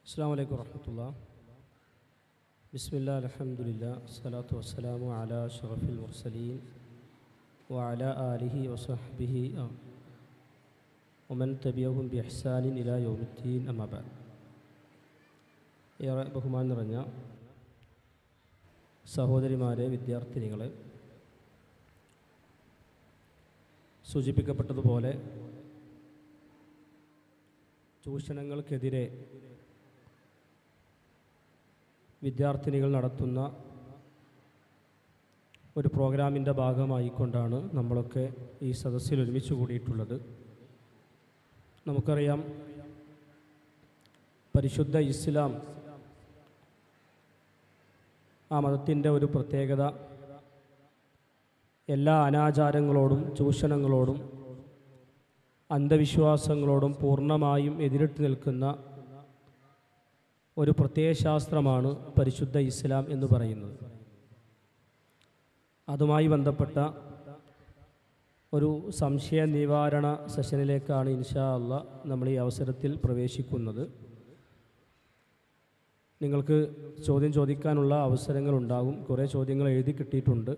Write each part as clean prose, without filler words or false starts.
അസ്സലാമു അലൈക്കും വറഹ്മത്തുള്ളാഹി. ബിസ്മില്ലാഹിർ റഹ്മാനിർ സ്വലാത്തു വസ്സലാമു അലാ അഷ്റഫിൽ മുർസലീൻ വഅലാ ആലിഹി വസഹ്ബിഹി വമൻ തബിഅഹും ബിഇഹ്സാനിൻ ഇലാ യൗമിദ്ദീൻ. അമ്മാ ബഅദ്. ഏറെ ബഹുമാനം നിറഞ്ഞ സഹോദരിമാരെ, വിദ്യാർത്ഥിനികളെ, സൂചിപ്പിക്കപ്പെട്ടതുപോലെ ചൂഷണങ്ങൾക്കെതിരെ വിദ്യാർത്ഥിനികൾ നടത്തുന്ന ഒരു പ്രോഗ്രാമിൻ്റെ ഭാഗമായിക്കൊണ്ടാണ് നമ്മളൊക്കെ ഈ സദസ്സിൽ ഒരുമിച്ച് കൂടിയിട്ടുള്ളത്. നമുക്കറിയാം, പരിശുദ്ധ ഇസ്ലാം ആ മതത്തിൻ്റെ ഒരു പ്രത്യേകത എല്ലാ അനാചാരങ്ങളോടും ചൂഷണങ്ങളോടും അന്ധവിശ്വാസങ്ങളോടും പൂർണ്ണമായും എതിരിട്ട് നിൽക്കുന്ന ഒരു പ്രത്യയശാസ്ത്രമാണ് പരിശുദ്ധ ഇസ്ലാം എന്ന് പറയുന്നത്. അതുമായി ബന്ധപ്പെട്ട ഒരു സംശയ നിവാരണ സെഷനിലേക്കാണ് ഇൻഷാ അല്ലാഹ് നമ്മൾ ഈ അവസരത്തിൽ പ്രവേശിക്കുന്നത്. നിങ്ങൾക്ക് ചോദ്യം ചോദിക്കാനുള്ള അവസരങ്ങളുണ്ടാകും. കുറേ ചോദ്യങ്ങൾ എഴുതി കിട്ടിയിട്ടുണ്ട്.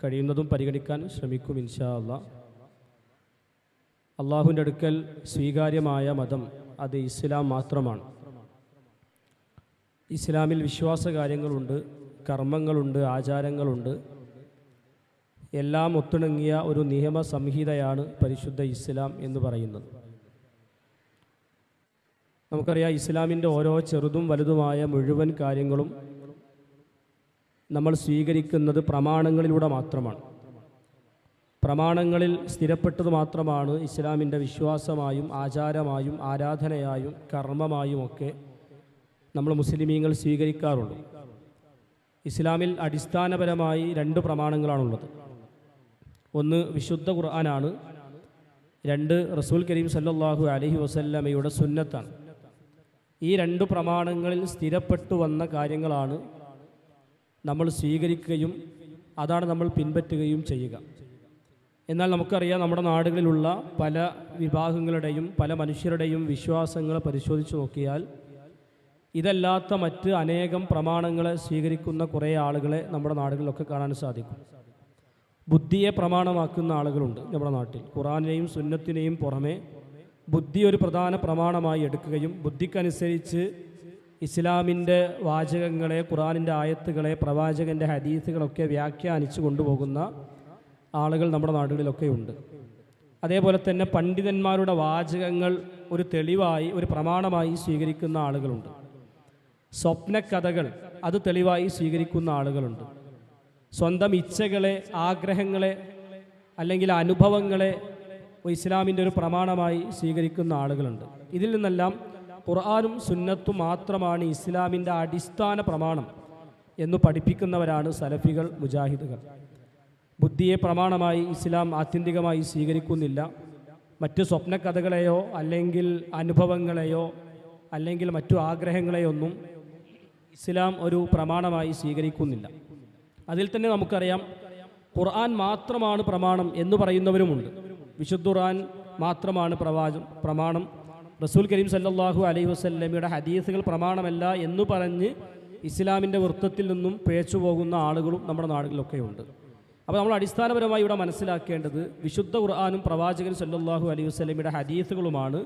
കഴിയുന്നതും പരിഗണിക്കാൻ ശ്രമിക്കും ഇൻഷാ അല്ലാഹ്. അള്ളാഹുവിൻ്റെ അടുക്കൽ സ്വീകാര്യമായ മതം അത് ഇസ്ലാം മാത്രമാണ്. ഇസ്ലാമിൽ വിശ്വാസകാര്യങ്ങളുണ്ട്, കർമ്മങ്ങളുണ്ട്, ആചാരങ്ങളുണ്ട്. എല്ലാം ഒത്തിണങ്ങിയ ഒരു നിയമ സംഹിതയാണ് പരിശുദ്ധ ഇസ്ലാം എന്ന് പറയുന്നത്. നമുക്കറിയാം, ഇസ്ലാമിൻ്റെ ഓരോ ചെറുതും വലുതുമായ മുഴുവൻ കാര്യങ്ങളും നമ്മൾ സ്വീകരിക്കുന്നത് പ്രമാണങ്ങളിലൂടെ മാത്രമാണ്. പ്രമാണങ്ങളിൽ സ്ഥിരപ്പെട്ടത് മാത്രമാണ് ഇസ്ലാമിൻ്റെ വിശ്വാസമായും ആചാരമായും ആരാധനയായും കർമ്മമായും ഒക്കെ നമ്മൾ മുസ്ലിമീങ്ങൾ സ്വീകരിക്കാറുള്ളൂ. ഇസ്ലാമിൽ അടിസ്ഥാനപരമായി രണ്ട് പ്രമാണങ്ങളാണുള്ളത്. ഒന്ന് വിശുദ്ധ ഖുർആനാണ്, രണ്ട് റസൂൽ കരീം സല്ലല്ലാഹു അലൈഹി വസല്ലമയുടെ സുന്നത്താണ്. ഈ രണ്ട് പ്രമാണങ്ങളിൽ സ്ഥിരപ്പെട്ടു വന്ന കാര്യങ്ങളാണ് നമ്മൾ സ്വീകരിക്കുകയും അതാണ് നമ്മൾ പിൻപറ്റുകയും ചെയ്യുക. എന്നാൽ നമുക്കറിയാം, നമ്മുടെ നാടുകളിലുള്ള പല വിഭാഗങ്ങളുടെയും പല മനുഷ്യരുടെയും വിശ്വാസങ്ങൾ പരിശോധിച്ച് നോക്കിയാൽ ഇതല്ലാത്ത മറ്റ് അനേകം പ്രമാണങ്ങളെ സ്വീകരിക്കുന്ന കുറേ ആളുകളെ നമ്മുടെ നാടുകളിലൊക്കെ കാണാൻ സാധിക്കും. ബുദ്ധിയെ പ്രമാണമാക്കുന്ന ആളുകളുണ്ട് നമ്മുടെ നാട്ടിൽ. ഖുർആനിനെയും സുന്നത്തിനെയും പുറമെ ബുദ്ധി ഒരു പ്രധാന പ്രമാണമായി എടുക്കുകയും ബുദ്ധിക്കനുസരിച്ച് ഇസ്ലാമിൻ്റെ വാചകങ്ങളെ, ഖുർആനിൻ്റെ ആയത്തുകളെ, പ്രവാചകൻ്റെ ഹദീസുകളൊക്കെ വ്യാഖ്യാനിച്ചു കൊണ്ടുപോകുന്ന ആളുകൾ നമ്മുടെ നാടുകളിലൊക്കെ ഉണ്ട്. അതേപോലെ തന്നെ പണ്ഡിതന്മാരുടെ വാചകങ്ങൾ ഒരു തെളിവായി, ഒരു പ്രമാണമായി സ്വീകരിക്കുന്ന ആളുകളുണ്ട്. സ്വപ്നകഥകൾ അത് തെളിവായി സ്വീകരിക്കുന്ന ആളുകളുണ്ട്. സ്വന്തം ഇച്ഛകളെ, ആഗ്രഹങ്ങളെ അല്ലെങ്കിൽ അനുഭവങ്ങളെ ഇസ്ലാമിൻ്റെ ഒരു പ്രമാണമായി സ്വീകരിക്കുന്ന ആളുകളുണ്ട്. ഇതിൽ നിന്നെല്ലാം ഖുർആനും സുന്നത്തും മാത്രമാണ് ഇസ്ലാമിൻ്റെ അടിസ്ഥാന പ്രമാണം എന്ന് പഠിപ്പിക്കുന്നവരാണ് സലഫികൾ, മുജാഹിദുകൾ. ബുദ്ധിയെ പ്രമാണമായി ഇസ്ലാം ആത്യന്തികമായി സ്വീകരിക്കുന്നില്ല. മറ്റ് സ്വപ്നകഥകളെയോ അല്ലെങ്കിൽ അനുഭവങ്ങളെയോ അല്ലെങ്കിൽ മറ്റു ആഗ്രഹങ്ങളെയോ ഒന്നും ഇസ്ലാം ഒരു പ്രമാണമായി സ്വീകരിക്കുന്നില്ല. അതിൽ തന്നെ നമുക്കറിയാം, ഖുർആൻ മാത്രമാണ് പ്രമാണം എന്ന് പറയുന്നവരുമുണ്ട്. വിശുദ്ധ ഖുർആൻ മാത്രമാണ് പ്രമാണം, റസൂൽ കരീം സല്ലല്ലാഹു അലൈഹി വസല്ലമയുടെ ഹദീസുകൾ പ്രമാണമല്ല എന്ന് പറഞ്ഞ് ഇസ്ലാമിൻ്റെ വൃത്തത്തിൽ നിന്നും പിഴച്ചു പോകുന്ന ആളുകളും നമ്മുടെ നാടുകളിലൊക്കെ ഉണ്ട്. അപ്പോൾ നമ്മൾ അടിസ്ഥാനപരമായി ഇവിടെ മനസ്സിലാക്കേണ്ടത് വിശുദ്ധ ഖുർആനും പ്രവാചകൻ സല്ലല്ലാഹു അലൈഹി വസല്ലമയുടെ ഹദീസുകളുമാണ്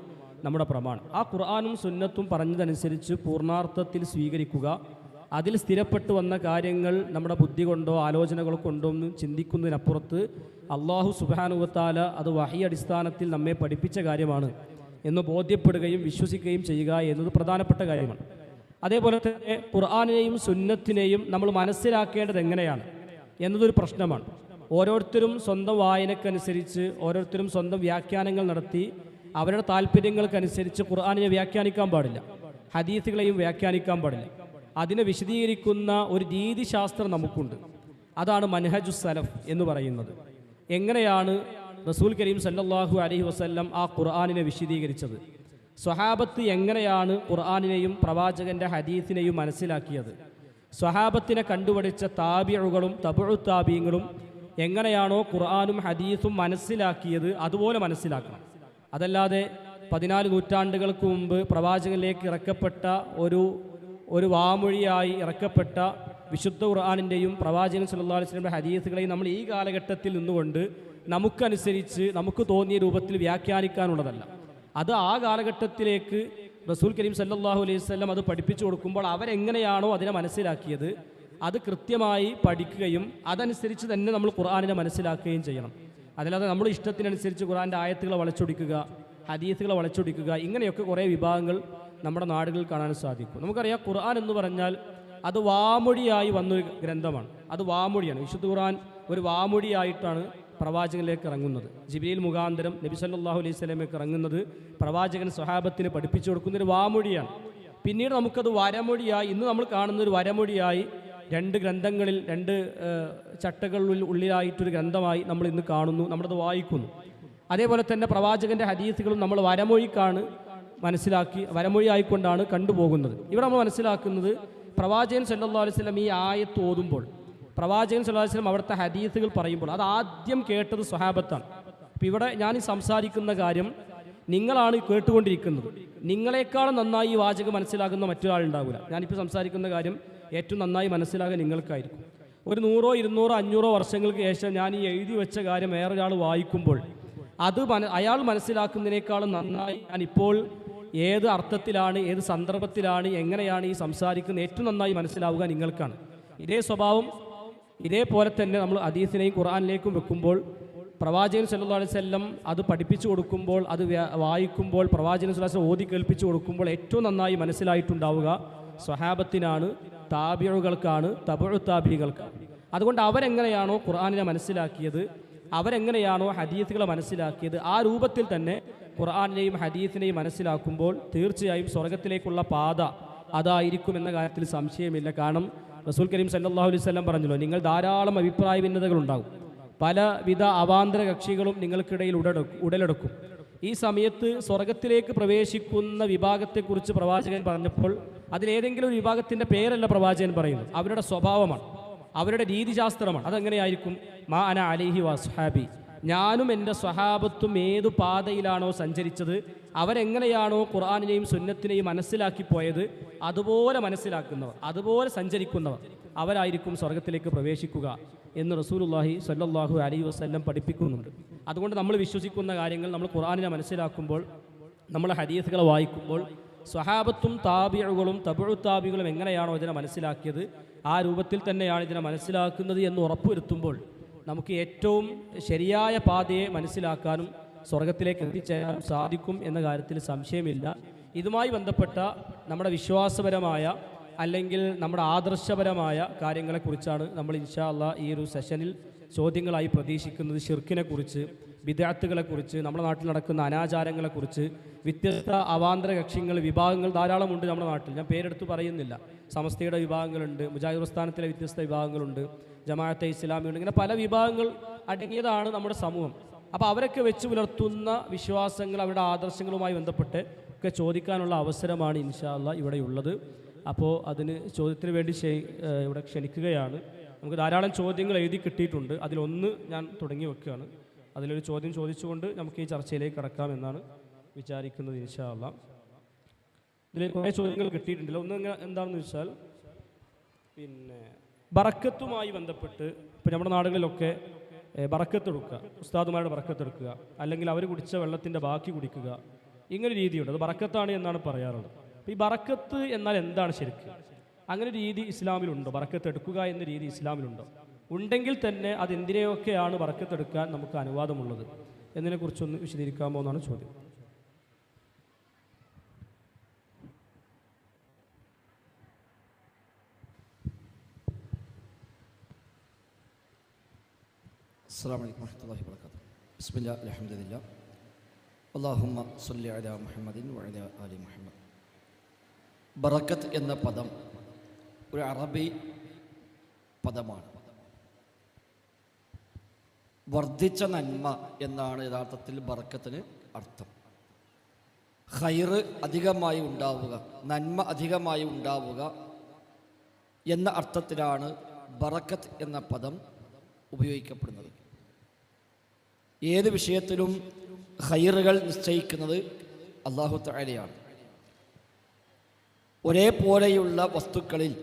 നമ്മുടെ പ്രമാണം. ആ ഖുർആനും സുന്നത്തും പറഞ്ഞതനുസരിച്ച് പൂർണ്ണാർത്ഥത്തിൽ സ്വീകരിക്കുക. അതിൽ സ്ഥിരപ്പെട്ടു വന്ന കാര്യങ്ങൾ നമ്മുടെ ബുദ്ധി കൊണ്ടോ ആലോചനകൾ കൊണ്ടോ ഒന്നും ചിന്തിക്കുന്നതിനപ്പുറത്ത് അള്ളാഹു സുബ്ഹാനഹു വ തആല അത് വഹി അടിസ്ഥാനത്തിൽ നമ്മെ പഠിപ്പിച്ച കാര്യമാണ് എന്ന് ബോധ്യപ്പെടുകയും വിശ്വസിക്കുകയും ചെയ്യുക എന്നത് പ്രധാനപ്പെട്ട കാര്യമാണ്. അതേപോലെ തന്നെ ഖുർആനിനെയും സുന്നത്തിനെയും നമ്മൾ മനസ്സിലാക്കേണ്ടത് എങ്ങനെയാണ് എന്നതൊരു പ്രശ്നമാണ്. ഓരോരുത്തരും സ്വന്തം വായനക്കനുസരിച്ച്, ഓരോരുത്തരും സ്വന്തം വ്യാഖ്യാനങ്ങൾ നടത്തി അവരുടെ താല്പര്യങ്ങൾക്കനുസരിച്ച് ഖുർആനിനെ വ്യാഖ്യാനിക്കാൻ പാടില്ല, ഹദീസുകളെയും വ്യാഖ്യാനിക്കാൻ പാടില്ല. അതിനെ വിശദീകരിക്കുന്ന ഒരു രീതിശാസ്ത്രം നമുക്കുണ്ട്. അതാണ് മൻഹജുസ് സലഫ് എന്ന് പറയുന്നത്. എങ്ങനെയാണ് റസൂൽ കരീം സല്ലല്ലാഹു അലൈഹി വസല്ലം ആ ഖുർആനിനെ വിശദീകരിച്ചത്? സ്വഹാബത്ത് എങ്ങനെയാണ് ഖുർആനിനെയും പ്രവാചകൻ്റെ ഹദീസിനെയും മനസ്സിലാക്കിയത്? സ്വഹാബത്തിനെ കണ്ടുപഠിച്ച താബിഉകളും തബഉ താബിഈങ്ങളും എങ്ങനെയാണോ ഖുർആനും ഹദീസും മനസ്സിലാക്കിയത് അതുപോലെ മനസ്സിലാക്കണം. അതല്ലാതെ 14 നൂറ്റാണ്ടുകൾക്ക് മുമ്പ് പ്രവാചകനിലേക്ക് ഇറക്കപ്പെട്ട ഒരു വാമൊഴിയായി ഇറക്കപ്പെട്ട വിശുദ്ധ ഖുർആനിൻ്റെയും പ്രവാചകൻ സല്ലല്ലാഹു അലൈഹി വസല്ലമയുടെ ഹദീസുകളെയും നമ്മൾ ഈ കാലഘട്ടത്തിൽ നിന്നുകൊണ്ട് നമുക്കനുസരിച്ച് നമുക്ക് തോന്നിയ രൂപത്തിൽ വ്യാഖ്യാനിക്കാനുള്ളതല്ല. അത് ആ കാലഘട്ടത്തിലേക്ക് റസൂൽ കരീം സല്ലല്ലാഹു അലൈഹി വസല്ലം അത് പഠിപ്പിച്ചു കൊടുക്കുമ്പോൾ അവരെങ്ങനെയാണോ അതിനെ മനസ്സിലാക്കിയത് അത് കൃത്യമായി പഠിക്കുകയും അതനുസരിച്ച് തന്നെ നമ്മൾ ഖുർആനിനെ മനസ്സിലാക്കുകയും ചെയ്യണം. അതല്ലാതെ നമ്മുടെ ഇഷ്ടത്തിനനുസരിച്ച് ഖുർആൻ്റെ ആയത്തുകളെ വളച്ചൊടിക്കുക, ഹദീസുകളെ വളച്ചൊടിക്കുക, ഇങ്ങനെയൊക്കെ കുറേ വിഭാഗങ്ങൾ നമ്മുടെ നാടുകളിൽ കാണാൻ സാധിക്കും. നമുക്കറിയാം, ഖുർആൻ എന്ന് പറഞ്ഞാൽ അത് വാമൊഴിയായി വന്നൊരു ഗ്രന്ഥമാണ്. അത് വാമൊഴിയാണ്. വിശുദ്ധ ഖുർആൻ ഒരു വാമൊഴിയായിട്ടാണ് പ്രവാചകനിലേക്ക് ഇറങ്ങുന്നത്. ജിബ്രീൽ മുഖാന്തരം നബി സല്ലല്ലാഹു അലൈഹി വസല്ലമയ്ക്ക് ഇറങ്ങുന്നത് പ്രവാചകൻ സ്വഹാബത്തിന് പഠിപ്പിച്ചു കൊടുക്കുന്നൊരു വാമൊഴിയാണ്. പിന്നീട് നമുക്കത് വരമൊഴിയായി, ഇന്ന് നമ്മൾ കാണുന്ന ഒരു വരമൊഴിയായി 2 ഗ്രന്ഥങ്ങളിൽ 2 ചട്ടകളിൽ ഉള്ളിലായിട്ടൊരു ഗ്രന്ഥമായി നമ്മൾ ഇന്ന് കാണുന്നു, നമ്മളത് വായിക്കുന്നു. അതേപോലെ തന്നെ പ്രവാചകൻ്റെ ഹദീസുകളും നമ്മൾ വരമൊഴിയായിക്കൊണ്ടാണ് കണ്ടുപോകുന്നത്. ഇവിടെ നമ്മൾ മനസ്സിലാക്കുന്നത്, പ്രവാചകൻ സല്ലല്ലാഹു അലൈഹി വസല്ലം ഈ ആയത്ത് ഓതുമ്പോൾ, പ്രവാചകൻ സല്ലല്ലാഹു അലൈഹി വസല്ലം അവിടുത്തെ ഹദീസുകൾ പറയുമ്പോൾ അത് ആദ്യം കേട്ടത് സ്വഹാബത്താണ്. അപ്പോൾ ഇവിടെ ഞാൻ ഈ സംസാരിക്കുന്ന കാര്യം നിങ്ങളാണ് കേട്ടുകൊണ്ടിരിക്കുന്നത്. നിങ്ങളെക്കാളും നന്നായി ഈ വാചകം മനസ്സിലാക്കുന്ന മറ്റൊരാളുണ്ടാവില്ല. ഞാനിപ്പോൾ സംസാരിക്കുന്ന കാര്യം ഏറ്റവും നന്നായി മനസ്സിലാകാൻ നിങ്ങൾക്കായിരിക്കും. ഒരു 100, 200, 500 വർഷങ്ങൾക്ക് ശേഷം ഞാൻ ഈ എഴുതി വെച്ച കാര്യം വേറൊരാൾ വായിക്കുമ്പോൾ അത് അയാൾ മനസ്സിലാക്കുന്നതിനേക്കാളും നന്നായി ഞാനിപ്പോൾ ഏത് അർത്ഥത്തിലാണ്, ഏത് സന്ദർഭത്തിലാണ്, എങ്ങനെയാണ് ഈ സംസാരിക്കുന്നത് ഏറ്റവും നന്നായി മനസ്സിലാവുക നിങ്ങൾക്കാണ്. ഇതേ സ്വഭാവം ഇതേപോലെ തന്നെ നമ്മൾ ഹദീസിനെയും ഖുർആനിലേക്കും വെക്കുമ്പോൾ, പ്രവാചകൻ സല്ലല്ലാഹു അലൈഹി വസല്ലം അത് പഠിപ്പിച്ചു കൊടുക്കുമ്പോൾ, അത് വായിക്കുമ്പോൾ, പ്രവാചകൻ സല്ലല്ലാഹു അലൈഹി വസല്ലം ഓതി കേൾപ്പിച്ചു കൊടുക്കുമ്പോൾ ഏറ്റവും നന്നായി മനസ്സിലായിട്ടുണ്ടാവുക സ്വഹാബത്തിനാണ്, താബിഉകൾക്കാണ്, തബഉ താബിഈകൾക്കാണ്. അതുകൊണ്ട് അവരെങ്ങനെയാണോ ഖുർആനിനെ മനസ്സിലാക്കിയത്, അവരെങ്ങനെയാണോ ഹദീസുകളെ മനസ്സിലാക്കിയത്, ആ രൂപത്തിൽ തന്നെ ഖുർആനിനെയും ഹദീസിനെയും മനസ്സിലാക്കുമ്പോൾ തീർച്ചയായും സ്വർഗത്തിലേക്കുള്ള പാത അതായിരിക്കുമെന്ന കാര്യത്തിൽ സംശയമില്ല. കാരണം റസൂൽ കരീം സല്ലല്ലാഹു അലൈഹി വസല്ലം പറഞ്ഞല്ലോ, നിങ്ങൾ ധാരാളം അഭിപ്രായ ഭിന്നതകളുണ്ടാകും, പലവിധ അവാന്തര കക്ഷികളും നിങ്ങൾക്കിടയിൽ ഉടലെടുക്കും. ഈ സമയത്ത് സ്വർഗത്തിലേക്ക് പ്രവേശിക്കുന്ന വിഭാഗത്തെക്കുറിച്ച് പ്രവാചകൻ പറഞ്ഞപ്പോൾ അതിലേതെങ്കിലും ഒരു വിഭാഗത്തിൻ്റെ പേരല്ല പ്രവാചകൻ പറയുന്നത്, അവരുടെ സ്വഭാവമാണ്, അവരുടെ രീതിശാസ്ത്രമാണ്. അതെങ്ങനെയായിരിക്കും? മാ അന അലൈഹി വസ്ഹാബി, ഞാനും എൻ്റെ സ്വഹാബത്തും ഏതു പാതയിലാണോ സഞ്ചരിച്ചത്, അവരെങ്ങനെയാണോ ഖുർആനിനെയും സുന്നത്തിനെയും മനസ്സിലാക്കി പോയത്, അതുപോലെ മനസ്സിലാക്കുന്നവർ, അതുപോലെ സഞ്ചരിക്കുന്നവർ, അവരായിരിക്കും സ്വർഗത്തിലേക്ക് പ്രവേശിക്കുക എന്ന് റസൂലുള്ളാഹി സ്വല്ലല്ലാഹു അലൈഹി വസല്ലം പഠിപ്പിക്കുന്നുണ്ട്. അതുകൊണ്ട് നമ്മൾ വിശ്വസിക്കുന്ന കാര്യങ്ങൾ നമ്മൾ ഖുർആനിനെ മനസ്സിലാക്കുമ്പോൾ, നമ്മൾ ഹദീസുകളെ വായിക്കുമ്പോൾ, സ്വഹാബത്തും താബിഉകളും തബഉ താബികളും എങ്ങനെയാണോ ഇതിനെ മനസ്സിലാക്കിയത് ആ രൂപത്തിൽ തന്നെയാണ് ഇതിനെ മനസ്സിലാക്കുന്നത് എന്ന് ഉറപ്പുവരുത്തുമ്പോൾ നമുക്ക് ഏറ്റവും ശരിയായ പാതയെ മനസ്സിലാക്കാനും സ്വർഗത്തിലേക്ക് എത്തിച്ചേരാനും സാധിക്കും എന്ന കാര്യത്തിൽ സംശയമില്ല. ഇതുമായി ബന്ധപ്പെട്ട നമ്മുടെ വിശ്വാസപരമായ അല്ലെങ്കിൽ നമ്മുടെ ആദർശപരമായ കാര്യങ്ങളെക്കുറിച്ചാണ് നമ്മൾ ഇൻഷാ അല്ലാഹ് ഈ ഒരു സെഷനിൽ ചോദ്യങ്ങളായി പ്രതീക്ഷിക്കുന്നത്. ശിർക്കിനെക്കുറിച്ച്, ബിദ്അത്തുകളെക്കുറിച്ച്, നമ്മുടെ നാട്ടിൽ നടക്കുന്ന അനാചാരങ്ങളെക്കുറിച്ച്, വ്യത്യസ്ത അവാന്തര കക്ഷികൾ, വിഭാഗങ്ങൾ ധാരാളമുണ്ട് നമ്മുടെ നാട്ടിൽ. ഞാൻ പേരെടുത്ത് പറയുന്നില്ല. സമസ്തയുടെ വിഭാഗങ്ങളുണ്ട്, മുജാഹിദ് പ്രസ്ഥാനത്തിലെ വ്യത്യസ്ത വിഭാഗങ്ങളുണ്ട്, ജമാഅത്തെ ഇസ്ലാമിയുണ്ട്, ഇങ്ങനെ പല വിഭാഗങ്ങൾ അടങ്ങിയതാണ് നമ്മുടെ സമൂഹം. അപ്പോൾ അവരൊക്കെ വെച്ച് പുലർത്തുന്ന വിശ്വാസങ്ങൾ, അവരുടെ ആദർശങ്ങളുമായി ബന്ധപ്പെട്ട് ഒക്കെ ചോദിക്കാനുള്ള അവസരമാണ് ഇൻഷാ അല്ലാഹ് ഇവിടെയുള്ളത്. അപ്പോൾ അതിന് ചോദ്യത്തിന് വേണ്ടി ഇവിടെ ക്ഷണിക്കുകയാണ്. നമുക്ക് ധാരാളം ചോദ്യങ്ങൾ എഴുതി കിട്ടിയിട്ടുണ്ട്. അതിലൊന്ന് ഞാൻ തുടങ്ങി വെക്കുകയാണ്. അതിലൊരു ചോദ്യം ചോദിച്ചുകൊണ്ട് നമുക്ക് ഈ ചർച്ചയിലേക്ക് കടക്കാമെന്നാണ് വിചാരിക്കുന്നത് ഇൻഷാ അല്ലാഹ്. ഇതിൽ കുറേ ചോദ്യങ്ങൾ കിട്ടിയിട്ടുണ്ടല്ലോ. ഒന്ന് എന്താണെന്ന് വെച്ചാൽ, പിന്നെ ബറക്കത്തുമായി ബന്ധപ്പെട്ട് ഇപ്പോൾ നമ്മുടെ നാടുകളിലൊക്കെ ബറക്കത്തെടുക്കുക, ഉസ്താദുമാരുടെ ബറക്കത്തെടുക്കുക, അല്ലെങ്കിൽ അവർ കുടിച്ച വെള്ളത്തിൻ്റെ ബാക്കി കുടിക്കുക, ഇങ്ങനെ രീതിയുണ്ട്. അത് ബറക്കത്താണ് എന്നാണ് പറയാറുള്ളത്. അപ്പോൾ ഈ ബറക്കത്ത് എന്നാൽ എന്താണ് ശരിക്കും? അങ്ങനെ രീതി ഇസ്ലാമിലുണ്ടോ? ബറക്കത്തെടുക്കുക എന്ന രീതി ഇസ്ലാമിലുണ്ടോ? ഉണ്ടെങ്കിൽ തന്നെ അതെന്തിനെയൊക്കെയാണ് ബറക്കത്തെടുക്കാൻ നമുക്ക് അനുവാദമുള്ളത് എന്നതിനെക്കുറിച്ചൊന്ന് വിശദീകരിക്കാമോ എന്നാണ് ചോദ്യം. അസ്സലാമു അലൈക്കും വറഹ്മത്തുള്ളാഹി വബറകാതുഹു. ബിസ്മില്ലാഹി അൽഹംദുലില്ലാഹ് അല്ലാഹുമ്മ സ്വല്ലി അലാ മുഹമ്മദിൻ വഅലാ ആലി മുഹമ്മദ്. ബറക്കത്ത് എന്ന പദം ഒരു അറബി പദമാണ്. വർദ്ധിച്ച നന്മ എന്നാണ് യഥാർത്ഥത്തിൽ ബറക്കത്തിന് അർത്ഥം. ഖൈറ് അധികമായി ഉണ്ടാവുക, നന്മ അധികമായി ഉണ്ടാവുക എന്ന അർത്ഥത്തിലാണ് ബറക്കത്ത് എന്ന പദം ഉപയോഗിക്കപ്പെടുന്നത്. ഏത് വിഷയത്തിലും ഖൈറുകൾ നിശ്ചയിക്കുന്നത് അല്ലാഹു തആലയാണ്. ഒരേപോലെയുള്ള വസ്തുക്കളിൽ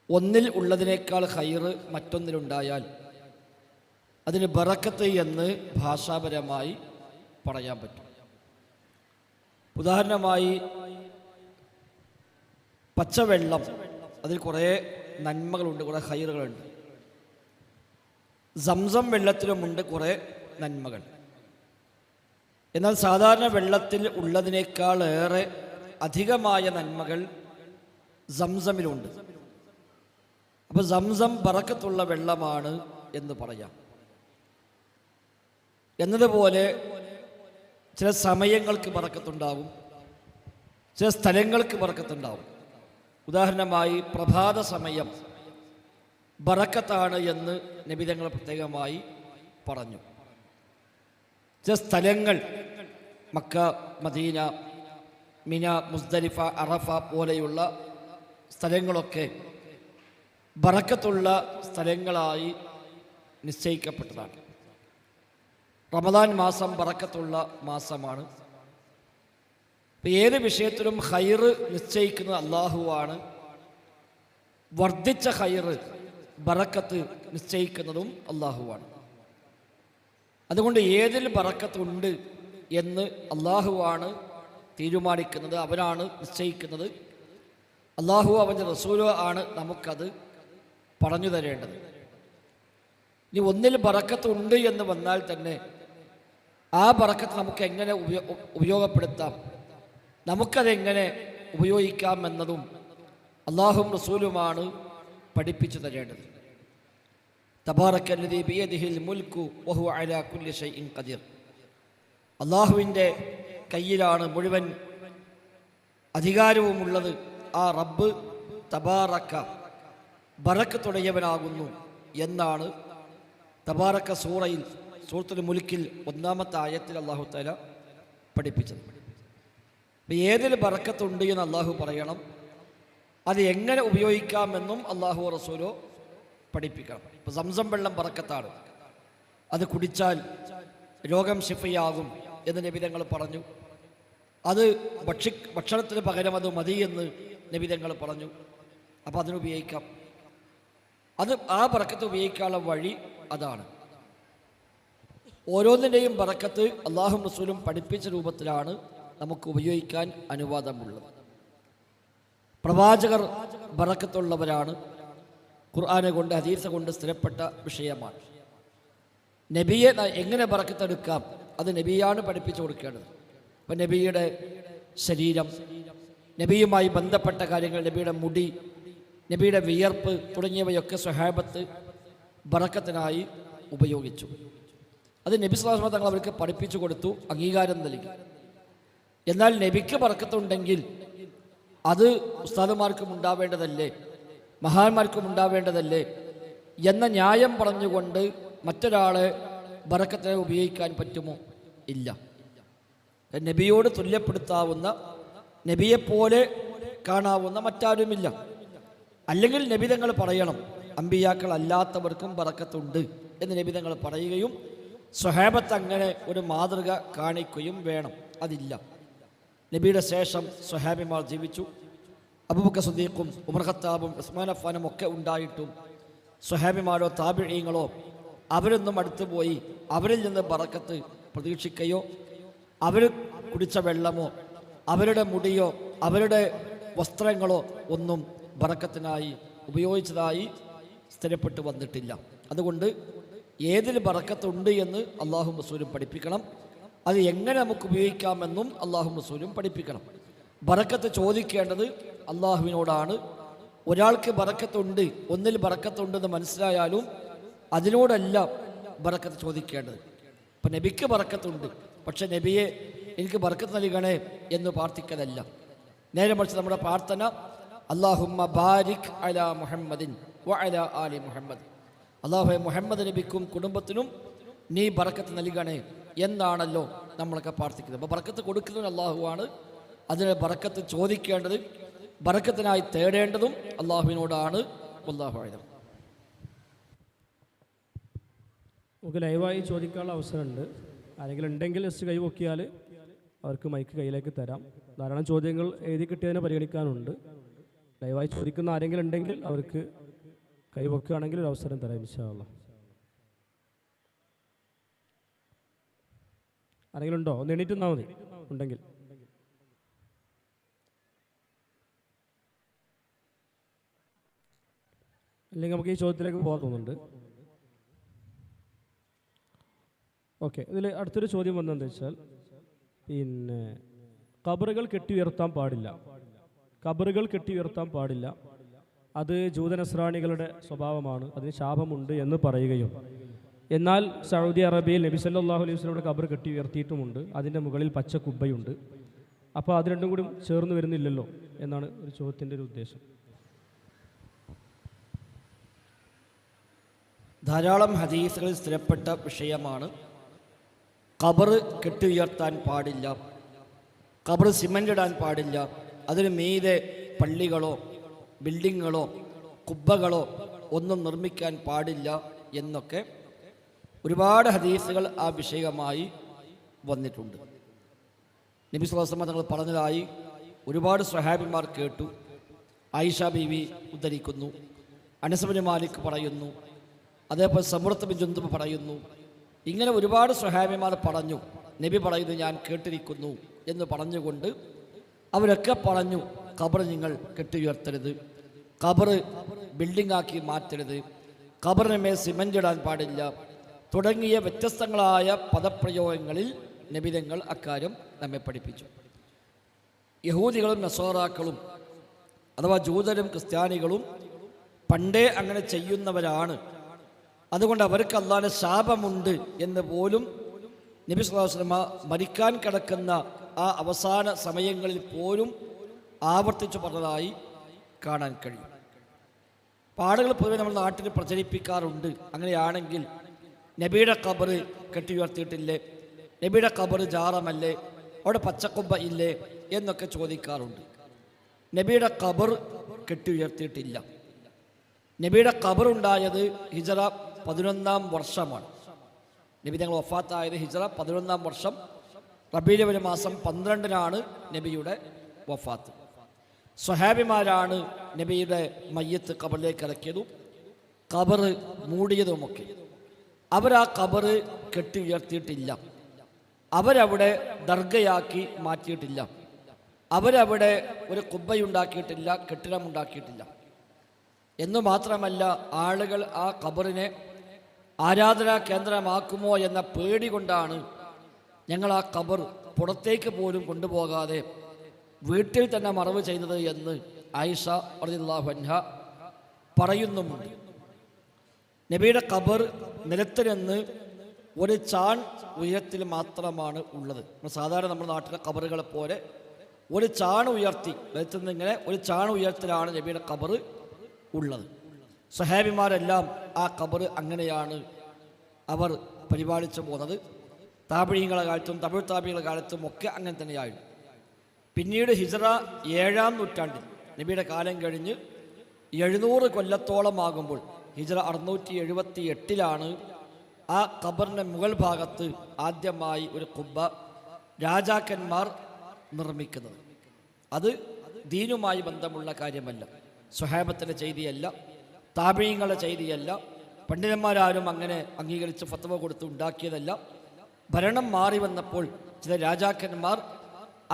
ഒന്നിൽ ഉള്ളതിനേക്കാൾ ഖൈറ് മറ്റൊന്നിലുണ്ടായാൽ അതിന് ബറക്കത്ത് എന്ന് ഭാഷാപരമായി പറയാൻ പറ്റും. ഉദാഹരണമായി പച്ചവെള്ളം, അതിൽ കുറേ നന്മകളുണ്ട്, കുറേ ഖൈറുകളുണ്ട്. സംസം വെള്ളത്തിലുമുണ്ട് കുറേ നന്മകൾ. എന്നാൽ സാധാരണ വെള്ളത്തിൽ ഉള്ളതിനേക്കാളേറെ അധികമായ നന്മകൾ സംസമിലുണ്ട്. അപ്പോൾ സംസം ബറക്കത്തുള്ള വെള്ളമാണ് എന്ന് പറയാം. എന്നതുപോലെ ചില സമയങ്ങൾക്ക് ബറക്കത്തുണ്ടാവും, ചില സ്ഥലങ്ങൾക്ക് ബറക്കത്തുണ്ടാവും. ഉദാഹരണമായി പ്രഭാത സമയം ബറക്കത്താണ് എന്ന് നബി തങ്ങൾ പ്രത്യേകമായി പറഞ്ഞു. ചില സ്ഥലങ്ങൾ മക്ക, മദീന, മിന, മുസ്ദലിഫ, അറഫ പോലെയുള്ള സ്ഥലങ്ങളൊക്കെ ബറക്കത്തുള്ള സ്ഥലങ്ങളായി നിശ്ചയിക്കപ്പെട്ടതാണ്. റമദാൻ മാസം ബറക്കത്തുള്ള മാസമാണ്. ഏത് വിഷയത്തിലും ഖൈറ് നിശ്ചയിക്കുന്നത് അല്ലാഹുവാണ്. വർദ്ധിച്ച ഖൈറ്, ബറക്കത്ത് നിശ്ചയിക്കുന്നതും അല്ലാഹുവാണ്. അതുകൊണ്ട് ഏതിൽ ബറക്കത്തുണ്ട് എന്ന് അല്ലാഹുവാണ് തീരുമാനിക്കുന്നത്, അവനാണ് നിശ്ചയിക്കുന്നത്. അല്ലാഹു അവൻ്റെ റസൂലോ ആണ് നമുക്കത് പറഞ്ഞു തരേണ്ടത്. ഇനി ഒന്നിൽ ബറക്കത്തുണ്ട് എന്ന് വന്നാൽ തന്നെ ആ ബറക്കത്ത് നമുക്ക് എങ്ങനെ ഉപയോഗപ്പെടുത്താം, നമുക്കതെങ്ങനെ ഉപയോഗിക്കാം എന്നതും അല്ലാഹുവും റസൂലുമാണ് പഠിപ്പിച്ചു തരേണ്ടത്. തബാറക്കല്ലദീ ബിയദിഹിൽ മുൽക്കു വഹുവ അലാ കുല്ലി ഷൈഇൻ ഖദീർ. അല്ലാഹുവിൻ്റെ കയ്യിലാണ് മുഴുവൻ അധികാരവുമുള്ളത്. ആ റബ്ബ് തബാറക്ക, ബറക്കത്തുടയവനാകുന്നു എന്നാണ് തബാറക്ക സൂറയിൽ, സൂറത്തുൽ മുൽക്കിൽ 1-ാമത്തെ ആയത്തിൽ അല്ലാഹു തആല പഠിപ്പിച്ചത്. ഏതിൽ ബറക്കത്തുണ്ട് എന്ന് അല്ലാഹു പറയണം, അത് എങ്ങനെ ഉപയോഗിക്കാമെന്നും അല്ലാഹു റസൂലോ പഠിപ്പിക്കണം. ഇപ്പോൾ സംസം വെള്ളം ബറക്കത്താണ്, അത് കുടിച്ചാൽ രോഗം ശിഫയാകും എന്ന് നബി തങ്ങൾ പറഞ്ഞു. അത് ഭക്ഷണത്തിന് പകരം അത് മതി എന്ന് നബി തങ്ങൾ പറഞ്ഞു. അപ്പോൾ അതിനുപയോഗിക്കാം. അത് ആ ബറക്കത്ത് ഉപയോഗിക്കാനുള്ള വഴി അതാണ്. ഓരോന്നിൻ്റെയും ബറക്കത്ത് അല്ലാഹും റസൂലും പഠിപ്പിച്ച രൂപത്തിലാണ് നമുക്ക് ഉപയോഗിക്കാൻ അനുവാദമുള്ളത്. പ്രവാചകർ ബറക്കത്തുള്ളവരാണ്. ഖുർആനെ കൊണ്ട്, ഹദീസ് കൊണ്ട് സ്ഥിരപ്പെട്ട വിഷയമാണ്. നബിയെ എങ്ങനെ ബറക്കത്തെടുക്കാം, അത് നബിയാണ് പഠിപ്പിച്ചു കൊടുക്കേണ്ടത്. അപ്പം നബിയുടെ ശരീരം, നബിയുമായി ബന്ധപ്പെട്ട കാര്യങ്ങൾ, നബിയുടെ മുടി, നബിയുടെ വിയർപ്പ് തുടങ്ങിയവയൊക്കെ സ്വഹാബത്ത് ബറക്കത്തിനായി ഉപയോഗിച്ചു. അത് നബി സ്വല്ലല്ലാഹു അലൈഹി വസല്ലം തങ്ങൾ അവർക്ക് പഠിപ്പിച്ചു കൊടുത്തു, അംഗീകാരം നൽകി. എന്നാൽ നബിക്ക് ബറക്കത്തുണ്ടെങ്കിൽ അത് ഉസ്താദുമാർക്കും ഉണ്ടാവേണ്ടതല്ലേ, മഹാന്മാർക്കും ഉണ്ടാവേണ്ടതല്ലേ എന്ന ന്യായം പറഞ്ഞുകൊണ്ട് മറ്റൊരാളെ ബറക്കത്തിനെ ഉപയോഗിക്കാൻ പറ്റുമോ? ഇല്ല. നബിയോട് തുല്യപ്പെടുത്താവുന്ന, നബിയെപ്പോലെ കാണാവുന്ന മറ്റാരുമില്ല. അല്ലെങ്കിൽ നബി തങ്ങൾ പറയണം അമ്പിയാക്കൾ അല്ലാത്തവർക്കും ബറക്കത്തുണ്ട് എന്ന് നബി തങ്ങൾ പറയുകയും സ്വഹാബത്ത് അങ്ങനെ ഒരു മാതൃക കാണിക്കുകയും വേണം. അതില്ല. നബിയുടെ ശേഷം സ്വഹാബിമാർ ജീവിച്ചു. അബൂബക്കർ സിദ്ദീഖും ഉമർ ഖത്താബും ഉസ്മാൻ അഫ്ഫാനും ഒക്കെ ഉണ്ടായിട്ടും സ്വഹാബിമാരോ താബിഈങ്ങളോ അവരൊന്നും അടുത്ത് പോയി അവരിൽ നിന്ന് ബറക്കത്ത് പ്രതീക്ഷിക്കുകയോ അവർ കുടിച്ച വെള്ളമോ അവരുടെ മുടിയോ അവരുടെ വസ്ത്രങ്ങളോ ഒന്നും ബറക്കത്തിനായി ഉപയോഗിച്ചതായി സ്ഥിരപ്പെട്ടു വന്നിട്ടില്ല. അതുകൊണ്ട് ഏതിൽ ബറക്കത്തുണ്ട് എന്ന് അല്ലാഹുവും റസൂലും പഠിപ്പിക്കണം. അത് എങ്ങനെ നമുക്ക് ഉപയോഗിക്കാമെന്നും അല്ലാഹുവും റസൂലും പഠിപ്പിക്കണം. ബറക്കത്ത് ചോദിക്കേണ്ടത് അല്ലാഹുവിനോടാണ്. ഒരാൾക്ക് ബറക്കത്തുണ്ട്, ഒന്നിൽ ബറക്കത്തുണ്ടെന്ന് മനസ്സിലായാലും അതിനോടല്ല ബറക്കത്ത് ചോദിക്കേണ്ടത്. ഇപ്പം നബിക്ക് ബറക്കത്തുണ്ട്, പക്ഷെ നബിയെ എനിക്ക് ബറക്കത്ത് നൽകണേ എന്ന് പ്രാർത്ഥിക്കലല്ല. നേരെ മറിച്ച് നമ്മുടെ പ്രാർത്ഥന അല്ലാഹുമ്മ ബാരിക് അലാ മുഹമ്മദിൻ വ അലാ ആലി മുഹമ്മദ്, അല്ലാഹുവേ മുഹമ്മദ് നബിക്കും കുടുംബത്തിനും നീ ബറക്കത്ത് നൽകണേ എന്നാണല്ലോ നമ്മളൊക്കെ പ്രാർത്ഥിക്കുന്നത്. അപ്പോൾ ബറക്കത്ത് കൊടുക്കുന്നത് അല്ലാഹുവാണ്. അതിന് ബറക്കത്ത് ചോദിക്കേണ്ടത്, ബറക്കത്തിനായി തേടേണ്ടതും അല്ലാഹുവിനോടാണ്. വല്ലാഹു അഅലം. നമുക്ക് ലൈവായി ചോദിക്കാനുള്ള അവസരമുണ്ട്. ആരെങ്കിലും ഉണ്ടെങ്കിൽ ജസ്റ്റ് കൈ പൊക്കിയാൽ അവർക്ക് മൈക്ക് കയ്യിലേക്ക് തരാം. ധാരാളം ചോദ്യങ്ങൾ എഴുതി കിട്ടിയതിനെ പരിഗണിക്കാനുണ്ട്. ദയവായി ചോദിക്കുന്ന ആരെങ്കിലും ഉണ്ടെങ്കിൽ അവർക്ക് കൈവക്കുകയാണെങ്കിൽ ഒരു അവസരം തരാം ഇൻഷാ അല്ലാഹ്. ആരെങ്കിലും ഉണ്ടോ? ഒന്ന് എണീറ്റ് നിന്നാൽ മതി ഉണ്ടെങ്കിൽ. അല്ലെങ്കിൽ നമുക്ക് ഈ ചോദ്യത്തിലേക്ക് പോകാൻ തോന്നുന്നുണ്ട്. ഓക്കെ, ഇതിൽ അടുത്തൊരു ചോദ്യം വന്നതെന്ന് വെച്ചാൽ, പിന്നെ ഖബറുകൾ കെട്ടി ഉയർത്താൻ പാടില്ല, ഖബറുകൾ കെട്ടി ഉയർത്താൻ പാടില്ല, അത് ജൂതനസ്രാണികളുടെ സ്വഭാവമാണ്, അതിന് ശാപമുണ്ട് എന്ന് പറയുകയും, എന്നാൽ സൗദി അറേബ്യയിൽ നബി സല്ലല്ലാഹു അലൈഹി വസല്ലമയുടെ ഖബർ കെട്ടി ഉയർത്തിയിട്ടുമുണ്ട്, അതിൻ്റെ മുകളിൽ പച്ച കുബ്ബയുണ്ട്. അപ്പോൾ അത് രണ്ടും കൂടി ചേർന്ന് വരുന്നില്ലല്ലോ എന്നാണ് ഒരു ചോദ്യത്തിൻ്റെ ഒരു ഉദ്ദേശം. ധാരാളം ഹദീസുകളിൽ സ്ഥിരപ്പെട്ട വിഷയമാണ് ഖബർ കെട്ടി ഉയർത്താൻ പാടില്ല, ഖബർ സിമൻ്റ് ഇടാൻ പാടില്ല, അതിന് മീതെ പള്ളികളോ ബിൽഡിങ്ങുകളോ കുബ്ബകളോ ഒന്നും നിർമ്മിക്കാൻ പാടില്ല എന്നൊക്കെ ഒരുപാട് ഹദീസുകൾ ആ വിഷയമായി വന്നിട്ടുണ്ട്. നബി സ്വല്ലല്ലാഹു അലൈഹി വസല്ലം തങ്ങൾ പറഞ്ഞതായി ഒരുപാട് സ്വഹാബിമാർ കേട്ടു. ആയിഷ ബീവി ഉദ്ധരിക്കുന്നു, അനസ് ബിൻ മാലിക് പറയുന്നു, അതേപോലെ സമുറത്ത് ബിൻ ജുന്ദുബ് പറയുന്നു. ഇങ്ങനെ ഒരുപാട് സ്വഹാബിമാർ പറഞ്ഞു, നബി പറയുന്നത് ഞാൻ കേട്ടിരിക്കുന്നു എന്ന് പറഞ്ഞുകൊണ്ട് അവരൊക്കെ പറഞ്ഞു, ഖബർ നിങ്ങൾ കെട്ടിയുയർത്തരുത്, ഖബർ ബിൽഡിംഗ് ആക്കി മാറ്റരുത്, ഖബറിന് മേൽ സിമൻ്റ് ഇടാൻ പാടില്ല തുടങ്ങിയ വ്യത്യസ്തങ്ങളായ പദപ്രയോഗങ്ങളിൽ നബിതങ്ങൾ അക്കാര്യം നമ്മെ പഠിപ്പിച്ചു. യഹൂദികളും നസ്വാറാക്കളും അഥവാ ജൂതരും ക്രിസ്ത്യാനികളും പണ്ടേ അങ്ങനെ ചെയ്യുന്നവരാണ്, അതുകൊണ്ട് അവർക്ക് അല്ലാഹുവിന്റെ ശാപമുണ്ട് എന്ന് പോലും നബി സല്ലല്ലാഹു അലൈഹി വസല്ലം മരിക്കാൻ കിടക്കുന്ന ആ അവസാന സമയങ്ങളിൽ പോലും ആവർത്തിച്ചു പറഞ്ഞതായി കാണാൻ കഴിയും. പാടുകൾ പൊതുവെ നമ്മൾ നാട്ടിൽ പ്രചരിപ്പിക്കാറുണ്ട്. അങ്ങനെയാണെങ്കിൽ നബിയുടെ ഖബർ കെട്ടി ഉയർത്തിയിട്ടില്ലേ, നബിയുടെ ഖബർ ജാറമല്ലേ, അവിടെ പച്ചക്കൊമ്പ ഇല്ലേ എന്നൊക്കെ ചോദിക്കാറുണ്ട്. നബിയുടെ ഖബർ കെട്ടി ഉയർത്തിയിട്ടില്ല. നബിയുടെ ഖബർ ഉണ്ടായത് ഹിജറ 11-ാം വർഷമാണ്. നബി തങ്ങൾ വഫാത്തായത് ഹിജറ 11-ാം വർഷം റബീഉൽ അവ്വൽ മാസം 12-നാണ് നബിയുടെ വഫാത്ത്. സ്വഹാബിമാരാണ് നബിയുടെ മയ്യത്ത് ഖബറിലേക്ക് ഇറക്കിയതും ഖബർ മൂടിയതുമൊക്കെ. അവരാ ഖബർ കെട്ടി ഉയർത്തിയിട്ടില്ല, അവരവിടെ ദർഗയാക്കി മാറ്റിയിട്ടില്ല, അവരവിടെ ഒരു കുബ്ബയുണ്ടാക്കിയിട്ടില്ല, കെട്ടിടമുണ്ടാക്കിയിട്ടില്ല. എന്നു മാത്രമല്ല, ആളുകൾ ആ ഖബറിനെ ആരാധനാ കേന്ദ്രമാക്കുമോ എന്ന പേടി കൊണ്ടാണ് ഞങ്ങൾ ആ ഖബർ പുറത്തേക്ക് പോലും കൊണ്ടുപോകാതെ വീട്ടിൽ തന്നെ മറവ് ചെയ്തത് എന്ന് ആയിഷ റളിയല്ലാഹു അൻഹ പറയുന്നുമുണ്ട്. നബിയുടെ ഖബർ നിലത്തിൽ നിന്ന് ഒരു ചാൺ ഉയരത്തിൽ മാത്രമാണ് ഉള്ളത്. സാധാരണ നമ്മുടെ നാട്ടിലെ ഖബറുകളെ പോലെ ഒരു ചാൺ ഉയർത്തി, നിലത്തിൽ നിന്ന് ഇങ്ങനെ ഒരു ചാൺ ഉയരത്തിലാണ് നബിയുടെ ഖബർ ഉള്ളത്. സ്വഹാബിമാരെല്ലാം ആ ഖബർ അങ്ങനെയാണ് അവർ പരിപാലിച്ചു പോകുന്നത്. താബിഈങ്ങളുടെ കാലത്തും തമിഴ് താബിഈങ്ങളുടെ കാലത്തും ഒക്കെ അങ്ങനെ തന്നെയായിരുന്നു. പിന്നീട് ഹിജറ 7-ാം നൂറ്റാണ്ടിൽ നബിയുടെ കാലം കഴിഞ്ഞ് 700 കൊല്ലത്തോളമാകുമ്പോൾ ഹിജറ 678-ലാണ് ആ ഖബറിൻ്റെ മുകൾ ഭാഗത്ത് ആദ്യമായി ഒരു കുബ്ബ രാജാക്കന്മാർ നിർമ്മിക്കുന്നത്. അത് ദീനുമായി ബന്ധമുള്ള കാര്യമല്ല, സ്വഹാബത്തിൻ്റെ ചെയ്തിയല്ല, താബിഈങ്ങളുടെ ചെയ്തിയല്ല, പണ്ഡിതന്മാരാരും അങ്ങനെ അംഗീകരിച്ച് ഫത്വ കൊടുത്ത് ഉണ്ടാക്കിയതല്ല. ഭരണം മാറി വന്നപ്പോൾ ചില രാജാക്കന്മാർ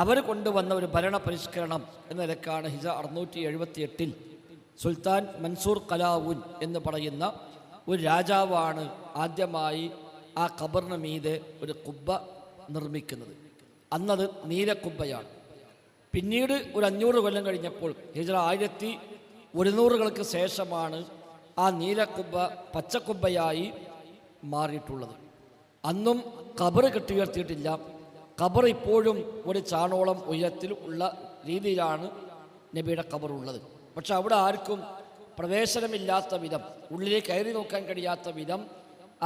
അവർ കൊണ്ടുവന്ന ഒരു ഭരണ പരിഷ്കരണം എന്ന നിലക്കാണ് ഹിജറ 678-ൽ സുൽത്താൻ മൻസൂർ കലാവുൻ എന്ന് പറയുന്ന ഒരു രാജാവാണ് ആദ്യമായി ആ ഖബറിന് മീതെ ഒരു കുബ്ബ നിർമ്മിക്കുന്നത്. അന്നത് നീലക്കുബ്ബയാണ്. പിന്നീട് ഒരു 500 കൊല്ലം കഴിഞ്ഞപ്പോൾ ഹിജറ 1100-കൾക്ക് ശേഷമാണ് ആ നീലക്കുബ്ബ പച്ചക്കുബ്ബയായി മാറിയിട്ടുള്ളത്. അന്നും ഖബർ കെട്ടിയുയർത്തിയിട്ടില്ല. ഖബർ ഇപ്പോഴും ഒരു ചാണോളം ഉയരത്തിൽ ഉള്ള രീതിയിലാണ് നബിയുടെ ഖബർ ഉള്ളത്. പക്ഷെ അവിടെ ആർക്കും പ്രവേശനമില്ലാത്ത വിധം, ഉള്ളിലേക്ക് കയറി നോക്കാൻ കഴിയാത്ത വിധം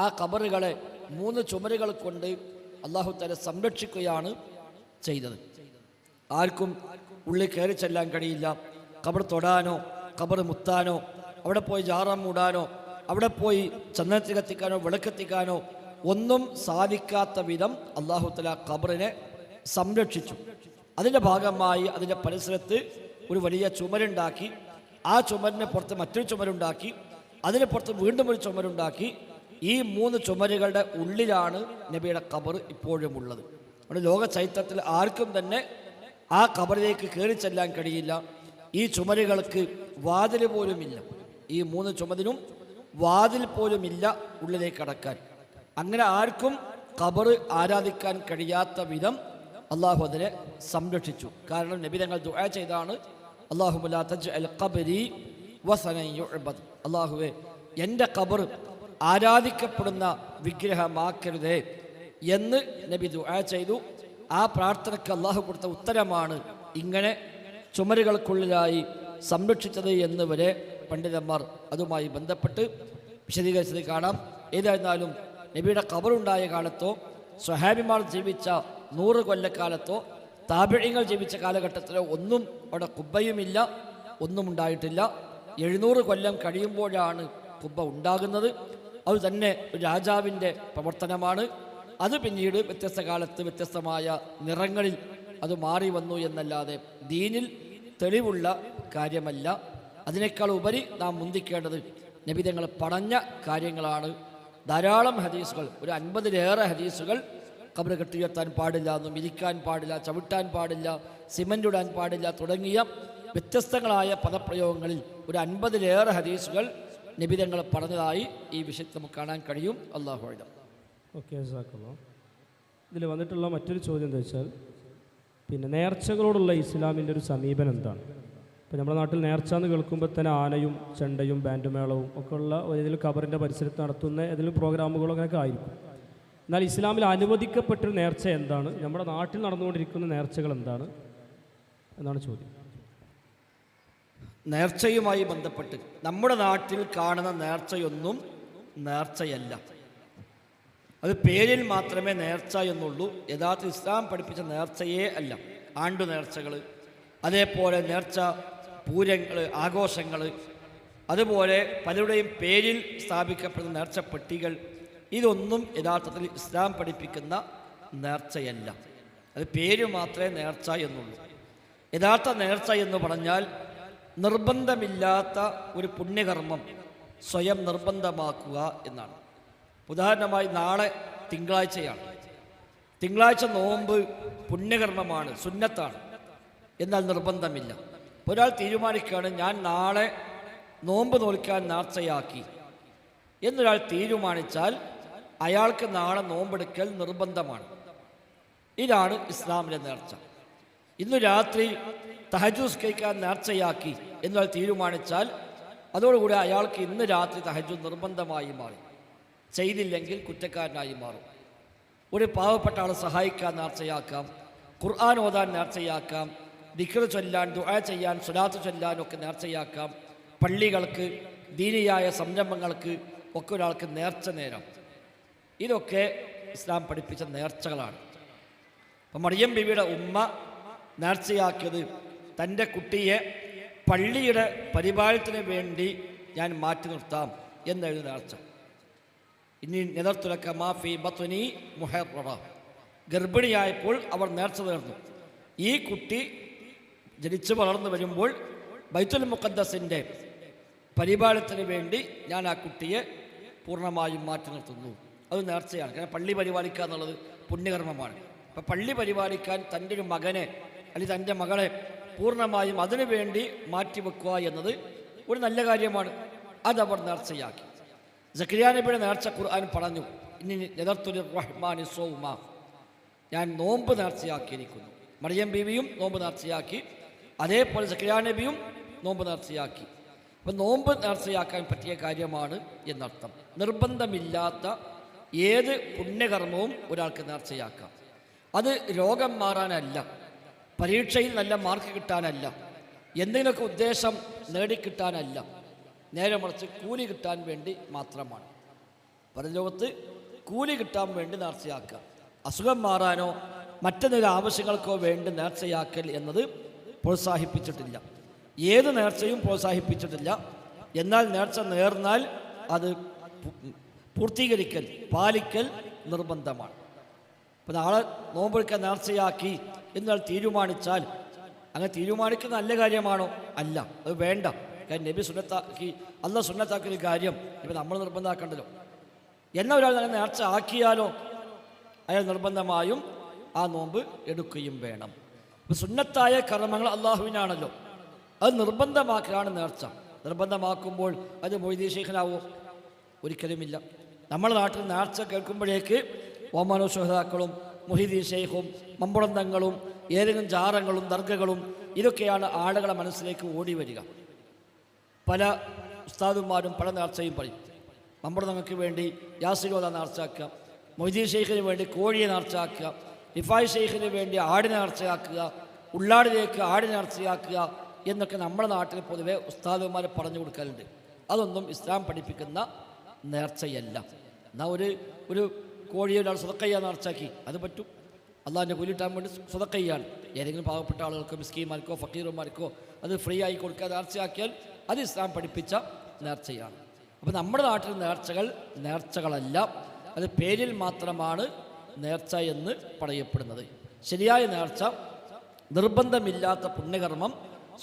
ആ ഖബറുകളെ 3 ചുമരുകൾ കൊണ്ട് അല്ലാഹു തആല സംരക്ഷിക്കുകയാണ് ചെയ്തത്. ആർക്കും ഉള്ളിൽ കയറി ചെല്ലാൻ കഴിയില്ല. ഖബർ തൊടാനോ ഖബർ മുത്താനോ അവിടെ പോയി ജാറം മൂടാനോ അവിടെ പോയി ചന്ദനത്തിൽ കത്തിക്കാനോ വിളക്കെത്തിക്കാനോ ഒന്നും സാധിക്കാത്ത വിധം അല്ലാഹു തആല ഖബറിനെ സംരക്ഷിച്ചു. അതിൻ്റെ ഭാഗമായി അതിൻ്റെ പരിസരത്ത് ഒരു വലിയ ചുമരുണ്ടാക്കി, ആ ചുമരിന് പുറത്ത് മറ്റൊരു ചുമരുണ്ടാക്കി, അതിന് പുറത്ത് വീണ്ടും ഒരു ചുമരുണ്ടാക്കി. ഈ 3 ചുമരുകളുടെ ഉള്ളിലാണ് നബിയുടെ ഖബർ ഇപ്പോഴും ഉള്ളത്. അവിടെ ലോക ചരിത്രത്തിൽ ആർക്കും തന്നെ ആ ഖബറിലേക്ക് കയറി ചെല്ലാൻ കഴിയില്ല. ഈ ചുമരുകൾക്ക് വാതിൽ പോലുമില്ല. ഈ 3 ചുമരിനും വാതിൽ പോലുമില്ല ഉള്ളിലേക്ക് കടക്കാൻ. അങ്ങനെ ആർക്കും ഖബർ ആരാധിക്കാൻ കഴിയാത്ത വിധം അള്ളാഹു അതിനെ സംരക്ഷിച്ചു. കാരണം നബി തങ്ങൾ ദുആ ചെയ്താണ്, അല്ലാഹുമ്മ ലാ തജ്അൽ ഖബ്രി വസനൻ യുഅബദ്, അല്ലാഹുവേ എൻ്റെ ഖബർ ആരാധിക്കപ്പെടുന്ന വിഗ്രഹമാക്കരുതേ എന്ന് നബി ദുആ ചെയ്തു. ആ പ്രാർത്ഥനയ്ക്ക് അള്ളാഹു കൊടുത്ത ഉത്തരമാണ് ഇങ്ങനെ ചുമരുകൾക്കുള്ളിലായി സംരക്ഷിച്ചത് എന്ന് വരെ പണ്ഡിതന്മാർ അതുമായി ബന്ധപ്പെട്ട് വിശദീകരിച്ചത് കാണാം. ഏതായിരുന്നാലും നബിയുടെ ഖബറുണ്ടായ കാലത്തോ സ്വഹാബിമാർ ജീവിച്ച 100 കൊല്ലക്കാലത്തോ താബിഈങ്ങൾ ജീവിച്ച കാലഘട്ടത്തിലോ ഒന്നും അവിടെ കുബ്ബയുമില്ല, ഒന്നും ഉണ്ടായിട്ടില്ല. 700 കൊല്ലം കഴിയുമ്പോഴാണ് കുബ്ബ ഉണ്ടാകുന്നത്. അത് തന്നെ ഒരു രാജാവിൻ്റെ പ്രവർത്തനമാണ്. അത് പിന്നീട് വ്യത്യസ്ത കാലത്ത് വ്യത്യസ്തമായ നിറങ്ങളിൽ അത് മാറി വന്നു എന്നല്ലാതെ ദീനിൽ തെളിവുള്ള കാര്യമല്ല. അതിനേക്കാൾ ഉപരി നാം മുന്തിക്കേണ്ടത് നബിതങ്ങൾ പറഞ്ഞ കാര്യങ്ങളാണ്. ധാരാളം ഹദീസുകൾ, ഒരു 50-ലേറെ ഹദീസുകൾ ഖബർ കെട്ടിയുയർത്താൻ പാടില്ല എന്നും, ഇരിക്കാൻ പാടില്ല, ചവിട്ടാൻ പാടില്ല, സിമൻ്റ് ഇടാൻ പാടില്ല തുടങ്ങിയ വ്യത്യസ്തങ്ങളായ പദപ്രയോഗങ്ങളിൽ ഒരു 50-ലേറെ ഹദീസുകൾ നബിതങ്ങൾ പറഞ്ഞതായി ഈ വിഷയത്തിൽ നമുക്ക് കാണാൻ കഴിയും. അല്ലാഹു അഅലം. ഓക്കെ, ഇതിൽ വന്നിട്ടുള്ള മറ്റൊരു ചോദ്യം എന്താ വെച്ചാൽ, പിന്നെ നേർച്ചകളോടുള്ള ഇസ്ലാമിൻ്റെ ഒരു സമീപനം എന്താണ്? ഇപ്പോൾ നമ്മുടെ നാട്ടിൽ നേർച്ച എന്ന് കേൾക്കുമ്പോൾ തന്നെ ആനയും ചെണ്ടയും ബാൻഡുമേളവും ഒക്കെ ഉള്ള ഏതെങ്കിലും ഖബറിൻ്റെ പരിസരത്ത് നടത്തുന്ന ഏതെങ്കിലും പ്രോഗ്രാമുകളോ അങ്ങനെയൊക്കെ ആയിരിക്കും. എന്നാൽ ഇസ്ലാമിൽ അനുവദിക്കപ്പെട്ടൊരു നേർച്ച എന്താണ്? നമ്മുടെ നാട്ടിൽ നടന്നുകൊണ്ടിരിക്കുന്ന നേർച്ചകൾ എന്താണ് എന്നാണ് ചോദ്യം. നേർച്ചയുമായി ബന്ധപ്പെട്ട് നമ്മുടെ നാട്ടിൽ കാണുന്ന നേർച്ചയൊന്നും നേർച്ചയല്ല. അത് പേരിൽ മാത്രമേ നേർച്ച എന്നുള്ളൂ. യഥാർത്ഥ ഇസ്ലാം പഠിപ്പിച്ച നേർച്ചയേ അല്ല. ആണ്ടു നേർച്ചകൾ, അതേപോലെ നേർച്ച പൂരങ്ങൾ, ആഘോഷങ്ങൾ, അതുപോലെ പലരുടെയും പേരിൽ സ്ഥാപിക്കപ്പെടുന്ന നേർച്ചപ്പെട്ടികൾ, ഇതൊന്നും യഥാർത്ഥത്തിൽ ഇസ്ലാം പഠിപ്പിക്കുന്ന നേർച്ചയല്ല. അത് പേര് മാത്രമേ നേർച്ച എന്നുള്ളൂ. യഥാർത്ഥ നേർച്ച എന്ന് പറഞ്ഞാൽ നിർബന്ധമില്ലാത്ത ഒരു പുണ്യകർമ്മം സ്വയം നിർബന്ധമാക്കുക എന്നാണ്. ഉദാഹരണമായി നാളെ തിങ്കളാഴ്ചയാണ്. തിങ്കളാഴ്ച നോമ്പ് പുണ്യകർമ്മമാണ്, സുന്നത്താണ്, എന്നാൽ നിർബന്ധമില്ല. ഒരാൾ തീരുമാനിക്കുകയാണ് ഞാൻ നാളെ നോമ്പ് നോൽക്കാൻ നേർച്ചയാക്കി എന്നൊരാൾ തീരുമാനിച്ചാൽ അയാൾക്ക് നാളെ നോമ്പെടുക്കൽ നിർബന്ധമാണ്. ഇതാണ് ഇസ്ലാമിലെ നേർച്ച. ഇന്ന് രാത്രി തഹജ്ജുദ് കഴിക്കാൻ നേർച്ചയാക്കി എന്നൊരാൾ തീരുമാനിച്ചാൽ അതോടുകൂടി അയാൾക്ക് ഇന്ന് രാത്രി തഹജ്ജുദ് നിർബന്ധമായി മാറി. ചെയ്തില്ലെങ്കിൽ കുറ്റക്കാരനായി മാറും. ഒരു പാവപ്പെട്ട ആളെ സഹായിക്കാൻ നേർച്ചയാക്കാം, ഖുർആൻ ഓതാൻ നേർച്ചയാക്കാം, ദിക്ർ ചൊല്ലാൻ, ദുആ ചെയ്യാൻ, സ്വലാത്ത് ചൊല്ലാനൊക്കെ നേർച്ചയാക്കാം. പള്ളികൾക്ക്, ദീനിയായ സംരംഭങ്ങൾക്ക് ഒക്കെ ഒരാൾക്ക് നേർച്ച നേരം. ഇതൊക്കെ ഇസ്ലാം പഠിപ്പിച്ച നേർച്ചകളാണ്. അപ്പം മറിയം ബീവിയുടെ ഉമ്മ നേർച്ചയാക്കിയത് തൻ്റെ കുട്ടിയെ പള്ളിയുടെ പരിപാലനത്തിന് വേണ്ടി ഞാൻ മാറ്റി നിർത്താം എന്നായിരുന്നു നേർച്ച. ഇനി നെതർത്തുലക്ക മാഫി ബത്നി മുഹററ, ഗർഭിണിയായപ്പോൾ അവർ നേർച്ച നേർന്നു. ഈ കുട്ടി ജനിച്ചു വളർന്നു വരുമ്പോൾ ബൈത്തുൽ മുഖദ്ദസിൻ്റെ പരിപാലനത്തിന് വേണ്ടി ഞാൻ ആ കുട്ടിയെ പൂർണ്ണമായും മാറ്റി നിർത്തുന്നു. അത് നേർച്ചയാണ്. കാരണം പള്ളി പരിപാലിക്കുക എന്നുള്ളത് പുണ്യകർമ്മമാണ്. അപ്പം പള്ളി പരിപാലിക്കാൻ തൻ്റെ ഒരു മകനെ അല്ലെങ്കിൽ തൻ്റെ മകളെ പൂർണ്ണമായും അതിനു വേണ്ടി മാറ്റിവെക്കുക എന്നത് ഒരു നല്ല കാര്യമാണ്. അതവർ നേർച്ചയാക്കി. സക്കരിയ നബിയുടെ നേർച്ച ഖുർആൻ പറഞ്ഞു, ഇനി നെതർത്തുൽ റഹ്മാനി സൗമ, ഞാൻ നോമ്പ് നേർച്ചയാക്കിയിരിക്കുന്നു. മറിയം ബീവിയും നോമ്പ് നേർച്ചയാക്കി, അതേപോലെ സക്കരിയ നബിയും നോമ്പ് നേർച്ചയാക്കി. അപ്പം നോമ്പ് നേർച്ചയാക്കാൻ പറ്റിയ കാര്യമാണ് എന്നർത്ഥം. നിർബന്ധമില്ലാത്ത ഏത് പുണ്യകർമ്മവും ഒരാൾക്ക് നേർച്ചയാക്കാം. അത് രോഗം മാറാനല്ല, പരീക്ഷയിൽ നല്ല മാർക്ക് കിട്ടാനല്ല, എന്തെങ്കിലുമൊക്കെ ഉദ്ദേശം നേടിക്കിട്ടാനല്ല, നേരെ മറിച്ച് കൂലി കിട്ടാൻ വേണ്ടി മാത്രമാണ്. പരലോകത്ത് കൂലി കിട്ടാൻ വേണ്ടി നേർച്ചയാക്കുക. അസുഖം മാറാനോ മറ്റെന്തെങ്കിലും ആവശ്യങ്ങൾക്കോ വേണ്ടി നേർച്ചയാക്കൽ എന്നത് പ്രോത്സാഹിപ്പിച്ചിട്ടില്ല. ഏത് നേർച്ചയും പ്രോത്സാഹിപ്പിച്ചിട്ടില്ല. എന്നാൽ നേർച്ച നേർന്നാൽ അത് പൂർത്തീകരിക്കൽ, പാലിക്കൽ നിർബന്ധമാണ്. അപ്പോൾ നാളെ നോമ്പെടുക്കാൻ നേർച്ചയാക്കി എന്നാൽ തീരുമാനിച്ചാൽ അങ്ങനെ തീരുമാനിക്കുന്ന നല്ല കാര്യമാണോ? അല്ല, അത് വേണ്ട. കാരണം നബി സുന്നത്താക്കി, അള്ളാഹ് സുന്നത്താക്കിയൊരു കാര്യം ഇപ്പം നമ്മൾ നിർബന്ധമാക്കണ്ടല്ലോ. എന്നാൽ ഒരാൾ നല്ല നേർച്ച ആക്കിയാലോ അയാൾ നിർബന്ധമായും ആ നോമ്പ് എടുക്കുകയും വേണം. അപ്പം സുന്നത്തായ കർമ്മങ്ങൾ അള്ളാഹുവിനാണല്ലോ, അത് നിർബന്ധമാക്കലാണ് നേർച്ച. നിർബന്ധമാക്കുമ്പോൾ അത് മൊയ്തീൻ ശൈഖിനാവോ? ഒരിക്കലുമില്ല. നമ്മുടെ നാട്ടിൽ നേർച്ച കേൾക്കുമ്പോഴേക്ക് ഓമാനോ ശുഹദാക്കളും മുഹീദ്ദീൻ ശൈഖും മമ്പുറന്തങ്ങളും ഏതെങ്കിലും ജാറങ്ങളും ദർഗകളും ഇതൊക്കെയാണ് ആളുകളെ മനസ്സിലേക്ക് ഓടി വരിക. പല ഉസ്താദുമാരും പല നേർച്ചയും പറയും. മമ്പുറന്തങ്ങൾക്ക് വേണ്ടി യാസിനോദ നേർച്ചയാക്കുക, മൊയ്തീൻ ശൈഖിന് വേണ്ടി കോഴിയെ നേർച്ചയാക്കുക, റിഫായ് ശൈഖിന് വേണ്ടി ആടിനെ നേർച്ചയാക്കുക, ഉള്ളാടിലേക്ക് ആടിനെ നേർച്ചയാക്കുക എന്നൊക്കെ നമ്മുടെ നാട്ടിൽ പൊതുവെ ഉസ്താദുമാർ പറഞ്ഞു കൊടുക്കലുണ്ട്. അതൊന്നും ഇസ്ലാം പഠിപ്പിക്കുന്ന നേർച്ചയല്ല. എന്നാൽ ഒരു കോഴിയെ ഒരാൾ സ്വതക്കയ്യ നേർച്ചയാക്കി, അത് പറ്റും. അള്ളാഹിൻ്റെ കൂലിട്ടാൻ വേണ്ടി സ്വതക്കയ്യാണ്. ഏതെങ്കിലും പാവപ്പെട്ട ആളുകൾക്കോ മിസ്കീന്മാർക്കോ ഫക്കീർമാർക്കോ അത് ഫ്രീ ആയി കൊടുക്കുക നേർച്ചയാക്കിയാൽ അത് ഇസ്ലാം പഠിപ്പിച്ച നേർച്ചയാണ്. അപ്പോൾ നമ്മുടെ നാട്ടിൽ നേർച്ചകളല്ല, അത് പേരിൽ മാത്രമാണ് നേർച്ച എന്ന് പറയപ്പെടുന്നത്. ശരിയായ നേർച്ച നിർബന്ധമില്ലാത്ത പുണ്യകർമ്മം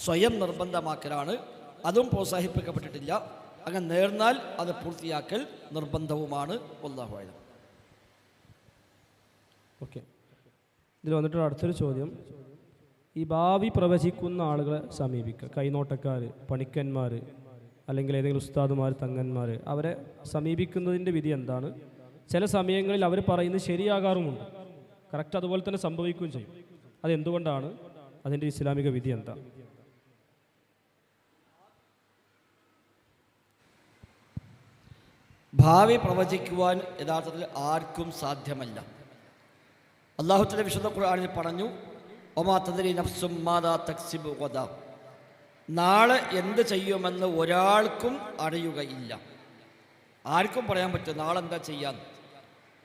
സ്വയം നിർബന്ധമാക്കലാണ്. അതും പ്രോത്സാഹിപ്പിക്കപ്പെട്ടിട്ടില്ല. അങ്ങനെ നേർന്നാൽ അത് പൂർത്തിയാക്കൽ നിർബന്ധവുമാണ്. വല്ലാഹു അഅലം. ഓക്കെ, ഇതിൽ വന്നിട്ടുള്ള അടുത്തൊരു ചോദ്യം, ഈ ഭാവി പ്രവചിക്കുന്ന ആളുകളെ സമീപിക്കുക, കൈനോട്ടക്കാർ, പണിക്കന്മാർ, അല്ലെങ്കിൽ ഏതെങ്കിലും ഉസ്താദുമാർ, തങ്ങന്മാർ, അവരെ സമീപിക്കുന്നതിൻ്റെ വിധി എന്താണ്? ചില സമയങ്ങളിൽ അവർ പറയുന്നത് ശരിയാകാറുമുണ്ട്, കറക്റ്റ് അതുപോലെ തന്നെ സംഭവിക്കുകയും ചെയ്യും. അതെന്തുകൊണ്ടാണ്? അതിൻ്റെ ഇസ്ലാമിക വിധി എന്താ? ഭാവി പ്രവചിക്കുവാൻ യഥാർത്ഥത്തിൽ ആർക്കും സാധ്യമല്ല. അല്ലാഹു തആല വിശുദ്ധ ഖുർആനിൽ പറഞ്ഞു, ഒമാ തദ്രി നഫ്സും മാദാ തക്സിബു ഗദാ, നാളെ എന്ത് ചെയ്യുമെന്ന് ഒരാൾക്കും അറിയുകയില്ല. ആർക്കും പറയാൻ പറ്റും നാളെ എന്താ ചെയ്യാൻ.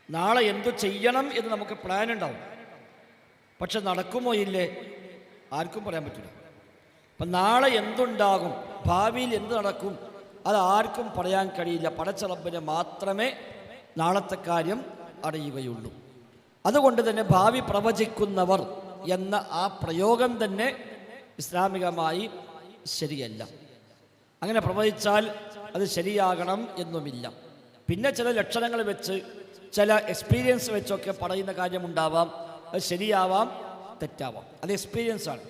നാളെ എന്തു ചെയ്യണം എന്ന് നമുക്ക് പ്ലാൻ ഉണ്ടാവും, പക്ഷെ നടക്കുമോ ഇല്ലേ ആർക്കും പറയാൻ പറ്റില്ല. അപ്പം നാളെ എന്തുണ്ടാകും, ഭാവിയിൽ എന്ത് നടക്കും, അത് ആർക്കും പറയാൻ കഴിയില്ല. പടച്ച റബ്ബിനെ മാത്രമേ നാളത്തെ കാര്യം അറിയുകയുള്ളൂ. അതുകൊണ്ട് തന്നെ ഭാവി പ്രവചിക്കുന്നവർ എന്ന ആ പ്രയോഗം തന്നെ ഇസ്ലാമികമായി ശരിയല്ല. അങ്ങനെ പ്രവചിച്ചാൽ അത് ശരിയാകണം എന്നുമില്ല. പിന്നെ ചില ലക്ഷണങ്ങൾ വെച്ച്, ചില എക്സ്പീരിയൻസ് വെച്ചൊക്കെ പറയുന്ന കാര്യമുണ്ടാവാം. അത് ശരിയാവാം, തെറ്റാവാം. അത് എക്സ്പീരിയൻസാണ്.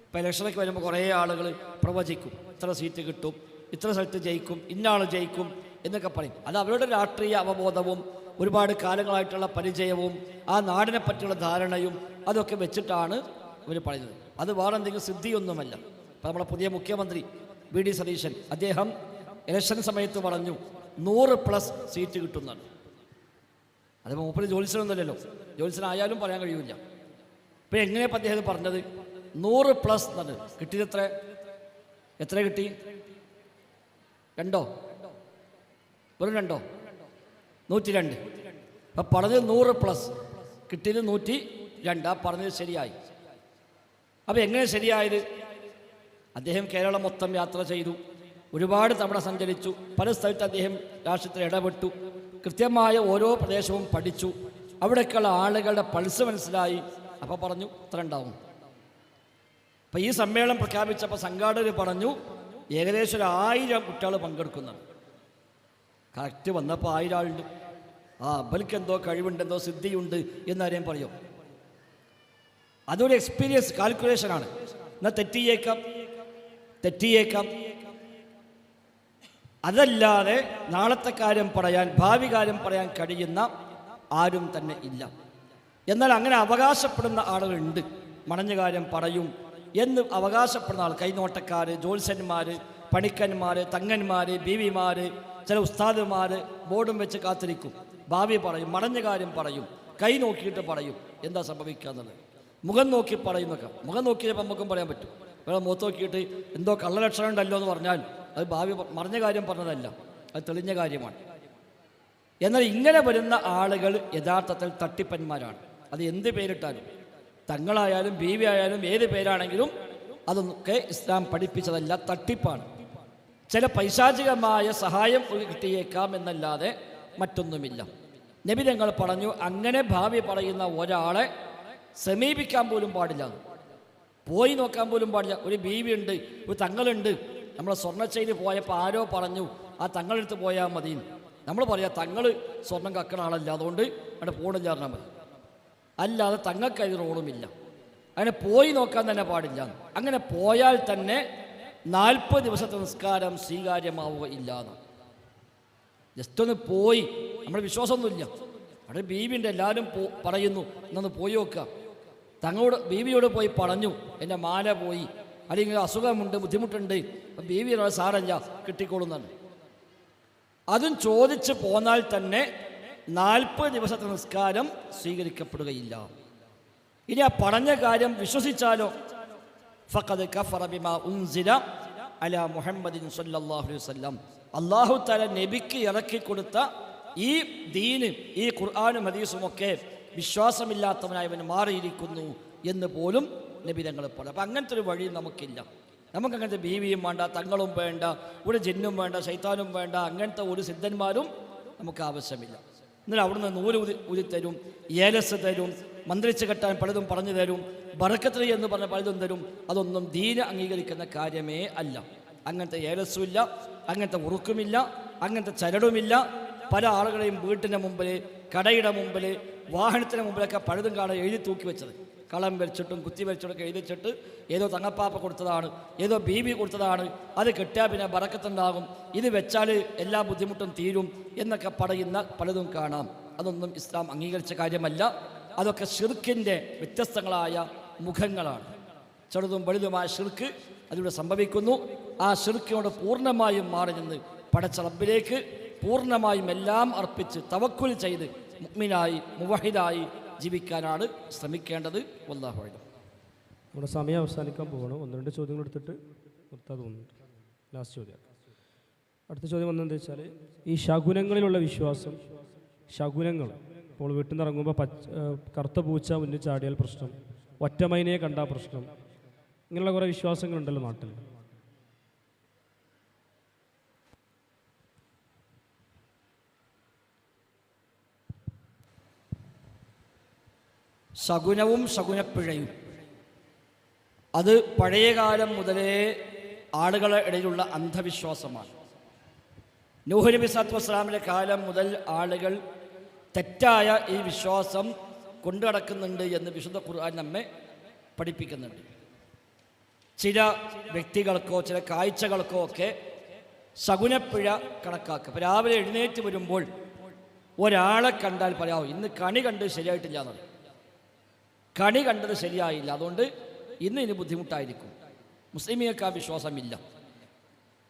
ഇപ്പോൾ ഇലക്ഷനൊക്കെ വരുമ്പോൾ കുറേ ആളുകൾ പ്രവചിക്കും, ഇത്ര സീറ്റ് കിട്ടും, ഇത്ര സ്ഥലത്ത് ജയിക്കും, ഇന്നാൾ ജയിക്കും എന്നൊക്കെ പറയും. അത് അവരുടെ രാഷ്ട്രീയ അവബോധവും ഒരുപാട് കാലങ്ങളായിട്ടുള്ള പരിചയവും ആ നാടിനെ പറ്റിയുള്ള ധാരണയും അതൊക്കെ വെച്ചിട്ടാണ് ഇവർ പറയുന്നത്. അത് വേറെ എന്തെങ്കിലും സിദ്ധിയൊന്നുമല്ല. ഇപ്പോൾ നമ്മുടെ പുതിയ മുഖ്യമന്ത്രി വി.ഡി. സതീശൻ, അദ്ദേഹം ഇലക്ഷൻ സമയത്ത് പറഞ്ഞു 100+ സീറ്റ് കിട്ടുന്നതാണ്. അത് മൂപ്പര് ജോലിസനൊന്നുമല്ലല്ലോ, ജോലിസനായാലും പറയാൻ കഴിയില്ല. ഇപ്പം എങ്ങനെയപ്പോൾ അദ്ദേഹം പറഞ്ഞത് 100+ എന്നത് കിട്ടിയത് എത്ര കിട്ടി? 2 വെറും 2 102. അപ്പം പറഞ്ഞത് 100+, കിട്ടിയത് 102. ആ പറഞ്ഞത് ശരിയായി. അപ്പം എങ്ങനെ ശരിയായത്? അദ്ദേഹം കേരളം മൊത്തം യാത്ര ചെയ്തു, ഒരുപാട് തവണ സഞ്ചരിച്ചു, പല സ്ഥലത്ത് അദ്ദേഹം രാഷ്ട്രീയത്തിൽ ഇടപെട്ടു, കൃത്യമായ ഓരോ പ്രദേശവും പഠിച്ചു, അവിടേക്കുള്ള ആളുകളുടെ പൾസ് മനസ്സിലായി. അപ്പോൾ പറഞ്ഞു ഇത്ര ഉണ്ടാവും. അപ്പം ഈ സമ്മേളനം പ്രഖ്യാപിച്ചപ്പോൾ സംഘാടകർ പറഞ്ഞു ഏകദേശം 1000 കുട്ടികൾ പങ്കെടുക്കുന്നുണ്ട്. കറക്റ്റ് വന്നപ്പോൾ 1000 ആളുണ്ട്. അവർക്ക് എന്തോ കഴിവുണ്ട്, എന്തോ സിദ്ധിയുണ്ട് എന്നാരെയും പറയും. അതൊരു എക്സ്പീരിയൻസ് കാൽക്കുലേഷനാണ്. എന്നാൽ തെറ്റിയേക്കാം. അതല്ലാതെ നാളത്തെ കാര്യം പറയാൻ, ഭാവി കാര്യം പറയാൻ കഴിയുന്ന ആരും തന്നെ ഇല്ല. എന്നാൽ അങ്ങനെ അവകാശപ്പെടുന്ന ആളുകളുണ്ട്. മണഞ്ഞ കാര്യം പറയും എന്ന് അവകാശപ്പെടുന്ന ആൾ, കൈനോട്ടക്കാർ, ജ്യോത്സ്യന്മാർ, പണിക്കന്മാർ, തങ്ങന്മാർ, ബീവിമാർ, ചില ഉസ്താദുമാർ ബോർഡും വെച്ച് കാത്തിരിക്കും. ഭാവി പറയും, മണഞ്ഞ കാര്യം പറയും, കൈ നോക്കിയിട്ട് പറയും എന്താ സംഭവിക്കുക എന്നുള്ളത്. മുഖം നോക്കി പറയുന്നൊക്കെ, മുഖം നോക്കിയപ്പോൾ നമുക്കും പറയാൻ പറ്റും. വേറെ മുഖത്ത് നോക്കിയിട്ട് എന്തോ കള്ളലക്ഷണം ഉണ്ടല്ലോ എന്ന് പറഞ്ഞാൽ അത് ഭാവി മറഞ്ഞ കാര്യം പറഞ്ഞതല്ല, അത് തെളിഞ്ഞ കാര്യമാണ്. എന്നാൽ ഇങ്ങനെ വരുന്ന ആളുകൾ യഥാർത്ഥത്തിൽ തട്ടിപ്പന്മാരാണ്. അത് എന്ത് പേരിട്ടാലും, തങ്ങളായാലും ബീവി ആയാലും ഏത് പേരാണെങ്കിലും അതൊക്കെ ഇസ്ലാം പഠിപ്പിച്ചതല്ല, തട്ടിപ്പാണ്. ചില പൈശാചികമായ സഹായം കിട്ടിയേക്കാം എന്നല്ലാതെ മറ്റൊന്നുമില്ല. നബി തങ്ങൾ പറഞ്ഞു, അങ്ങനെ ഭാവി പറയുന്ന ഒരാളെ സമീപിക്കാൻ പോലും പാടില്ല, പോയി നോക്കാൻ പോലും പാടില്ല. ഒരു ബീവിയുണ്ട്, ഒരു തങ്ങളുണ്ട്, നമ്മൾ സ്വർണ്ണച്ചെയിന് പോയപ്പോൾ ആരോ പറഞ്ഞു ആ തങ്ങളെടുത്ത് പോയാൽ മതി. നമ്മൾ പറയാം തങ്ങൾ സ്വർണം കക്കണ ആളല്ല, അതുകൊണ്ട് അവിടെ പോണില്ല പറഞ്ഞാൽ മതി. അല്ലാതെ തങ്ങൾക്ക് അതിന് റോളുമില്ല, അങ്ങനെ പോയി നോക്കാൻ തന്നെ പാടില്ല. അങ്ങനെ പോയാൽ തന്നെ 40 ദിവസത്തെ നിസ്കാരം സ്വീകാര്യമാവുക ഇല്ലാന്ന്. ജസ്റ്റ് ഒന്ന് പോയി, നമ്മുടെ വിശ്വാസമൊന്നുമില്ല, അവിടെ ബീവിൻ്റെ എല്ലാവരും പറയുന്നു എന്നൊന്ന് പോയി നോക്കുക. തങ്ങളോട് ബീവിയോട് പോയി പറഞ്ഞു എൻ്റെ മാല പോയി, അല്ലെങ്കിൽ അസുഖമുണ്ട്, ബുദ്ധിമുട്ടുണ്ട്, ബീവി സാരല്ല കിട്ടിക്കോളുന്നാണ്. അതും ചോദിച്ച് പോന്നാൽ തന്നെ 40 ദിവസത്തെ നിസ്കാരം സ്വീകരിക്കപ്പെടുകയില്ല. ഇനി ആ പറഞ്ഞ കാര്യം വിശ്വസിച്ചാലോ, ഫഖദ് കഫറ ബിമാ ഉൻസില അലാ മുഹമ്മദിൻ സ്വല്ലല്ലാഹു അലൈഹി വസല്ലം, അല്ലാഹു തആല നബിക്ക് ഇറക്കി കൊടുത്ത ഈ ദീന്, ഈ ഖുർആനും ഹദീസുമൊക്കെ വിശ്വാസമില്ലാത്തവനായവൻ മാറിയിരിക്കുന്നു എന്ന് പോലും നബി തങ്ങൾ പറഞ്ഞു. അപ്പം അങ്ങനത്തെ ഒരു വഴി നമുക്കില്ല. നമുക്കങ്ങനത്തെ ബീവിയും വേണ്ട, തങ്ങളും വേണ്ട, ഒരു ജിന്നും വേണ്ട, ശൈത്താനും വേണ്ട, അങ്ങനത്തെ ഒരു സിദ്ധന്മാരും നമുക്ക് ആവശ്യമില്ല. എന്നിട്ട് അവിടുന്ന് നൂല് ഉതിത്തരും, ഏലസ് തരും, മന്ത്രിച്ച് കെട്ടാൻ പലതും പറഞ്ഞു തരും, ബറക്കത്ത് എന്ന് പറഞ്ഞ പലതും തരും. അതൊന്നും ദീന അംഗീകരിക്കുന്ന കാര്യമേ അല്ല. അങ്ങനത്തെ ഏലസും ഇല്ല, അങ്ങനത്തെ ഉറുക്കുമില്ല, അങ്ങനത്തെ ചരടുമില്ല. പല ആളുകളെയും വീട്ടിൻ്റെ മുമ്പിൽ, കടയുടെ മുമ്പിൽ, വാഹനത്തിന് മുമ്പിലൊക്കെ പലതും കാണാൻ എഴുതി തൂക്കി വെച്ചത്, കളം വരച്ചിട്ടും കുത്തി വരച്ചിട്ടൊക്കെ എഴുതി വെച്ചിട്ട് ഏതോ തങ്ങപ്പാപ്പ കൊടുത്തതാണ്, ഏതോ ബീബി കൊടുത്തതാണ്, അത് കിട്ടിയാൽ പിന്നെ ബറക്കത്തുണ്ടാകും, ഇത് വെച്ചാൽ എല്ലാ ബുദ്ധിമുട്ടും തീരും എന്നൊക്കെ പറയുന്ന പലതും കാണാം. അതൊന്നും ഇസ്ലാം അംഗീകരിച്ച കാര്യമല്ല. അതൊക്കെ ഷിർക്കിൻ്റെ വ്യത്യസ്തങ്ങളായ മുഖങ്ങളാണ്. ചെറുതും വലുതുമായ ഷിർക്ക് അതിലൂടെ സംഭവിക്കുന്നു. ആ ഷിർക്കിനോട് പൂർണ്ണമായും മാറി നിന്ന് പടച്ച റബ്ബിലേക്ക് പൂർണ്ണമായും എല്ലാം അർപ്പിച്ച് തവക്കുൽ ചെയ്ത് മുഅ്മിനായി മുവഹിദായി ജീവിക്കാനാണ് ശ്രമിക്കേണ്ടത്. വല്ലാഹു അഅലം. നമ്മുടെ സമയം അവസാനിക്കാൻ പോകണം. 1-2 ചോദ്യങ്ങൾ എടുത്തിട്ട് നിർത്താൻ തോന്നുന്നുണ്ട്. ലാസ്റ്റ് ചോദ്യം. അടുത്ത ചോദ്യം വന്നതെന്ന് വെച്ചാൽ, ഈ ശകുനങ്ങളിലുള്ള വിശ്വാസം, ശകുനങ്ങൾ ഇപ്പോൾ വീട്ടിൽ നിന്ന് ഇറങ്ങുമ്പോൾ കറുത്ത പൂച്ച മുന്നിൽ ചാടിയാൽ പ്രശ്നം, ഒറ്റമൈനയെ കണ്ടാൽ പ്രശ്നം, ഇങ്ങനെയുള്ള കുറേ വിശ്വാസങ്ങളുണ്ടല്ലോ നാട്ടിൽ. ശകുനവും ശകുനപ്പിഴയും അത് പഴയകാലം മുതലേ ആളുകളുടെ ഇടയിലുള്ള അന്ധവിശ്വാസമാണ്. നൂഹ് നബി സ്വല്ലല്ലാഹു അലൈഹി വസല്ലമയുടെ കാലം മുതൽ ആളുകൾ തെറ്റായ ഈ വിശ്വാസം കൊണ്ടു നടക്കുന്നുണ്ട് എന്ന് വിശുദ്ധ ഖുർആൻ നമ്മെ പഠിപ്പിക്കുന്നുണ്ട്. ചില വ്യക്തികൾക്കോ ചില കാഴ്ചകൾക്കോ ഒക്കെ ശകുനപ്പിഴ കണക്കാക്കുക. ഇപ്പോൾ രാവിലെ എഴുന്നേറ്റ് വരുമ്പോൾ ഒരാളെ കണ്ടാൽ പറയാമോ ഇന്ന് കണി കണ്ട് ശരിയായിട്ടില്ല എന്ന്. കണി കണ്ടത് ശരിയായില്ല, അതുകൊണ്ട് ഇന്ന് ബുദ്ധിമുട്ടായിരിക്കും. മുസ്ലിമികൾക്ക് ആ വിശ്വാസമില്ല.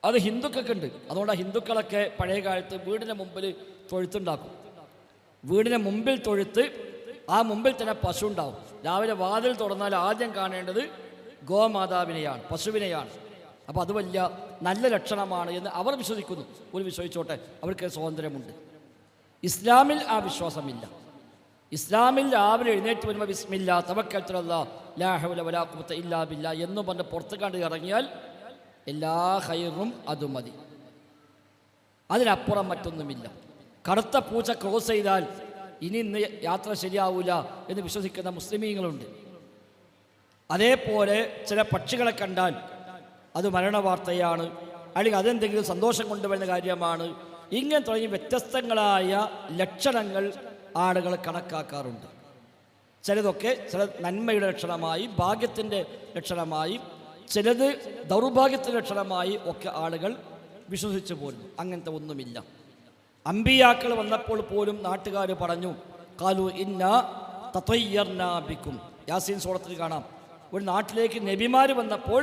അത് ഹിന്ദുക്കൾക്ക് ഉണ്ട്. അതുകൊണ്ട് ആ ഹിന്ദുക്കളൊക്കെ പഴയ കാലത്ത് വീടിൻ്റെ മുമ്പിൽ തൊഴുത്തുണ്ടാക്കും. വീടിൻ്റെ മുമ്പിൽ തൊഴുത്ത്, ആ മുമ്പിൽ തന്നെ പശു ഉണ്ടാവും. രാവിലെ വാതിൽ തുറന്നാൽ ആദ്യം കാണേണ്ടത് ഗോമാതാവിനെയാണ്, പശുവിനെയാണ്. അപ്പോൾ അത് വലിയ നല്ല ലക്ഷണമാണ് എന്ന് അവർ വിശ്വസിക്കുന്നു. ഒരു വിശ്വസിച്ചോട്ടെ, അവർക്ക് സ്വാതന്ത്ര്യമുണ്ട്. ഇസ്ലാമിൽ ആ വിശ്വാസമില്ല. ഇസ്ലാമിൽ രാവിലെ എഴുന്നേറ്റ് വരുമ്പോൾ ബിസ്മില്ലാ തവക്കൽതു അലല്ലാഹ് ലാ ഹൗല വലാ ഖുവത ഇല്ലാ ബില്ലാ എന്ന് പറഞ്ഞ് പുറത്ത് കണ്ട് ഇറങ്ങിയാൽ എല്ലാ ഖൈറും അത് മതി, അതിനപ്പുറം മറ്റൊന്നുമില്ല. കറുത്ത പൂച്ച ക്രോസ് ചെയ്താൽ ഇന്ന് യാത്ര ശരിയാവൂല എന്ന് വിശ്വസിക്കുന്ന മുസ്ലിമീങ്ങളുണ്ട്. അതേപോലെ ചില പക്ഷികളെ കണ്ടാൽ അത് മരണവാർത്തയാണ്, അല്ലെങ്കിൽ അതെന്തെങ്കിലും സന്തോഷം കൊണ്ടുവരുന്ന കാര്യമാണ്. ഇങ്ങനെ തുടങ്ങി വ്യത്യസ്തങ്ങളായ ലക്ഷണങ്ങൾ ആളുകൾ കണക്കാക്കാറുണ്ട്. ചിലതൊക്കെ ചില നന്മയുടെ ലക്ഷണമായി, ഭാഗ്യത്തിൻ്റെ ലക്ഷണമായി, ചിലത് ദൗർഭാഗ്യത്തിൻ്റെ ലക്ഷണമായി ഒക്കെ ആളുകൾ വിശ്വസിച്ചു പോരുന്നു. അങ്ങനത്തെ ഒന്നുമില്ല. അമ്പിയാക്കൾ വന്നപ്പോൾ പോലും നാട്ടുകാർ പറഞ്ഞു, ഖാലു ഇന്നാ തതയ്യർനാ ബിക്കും. യാസീൻ സൂറത്തിൽ കാണാം, ഒരു നാട്ടിലേക്ക് നബിമാർ വന്നപ്പോൾ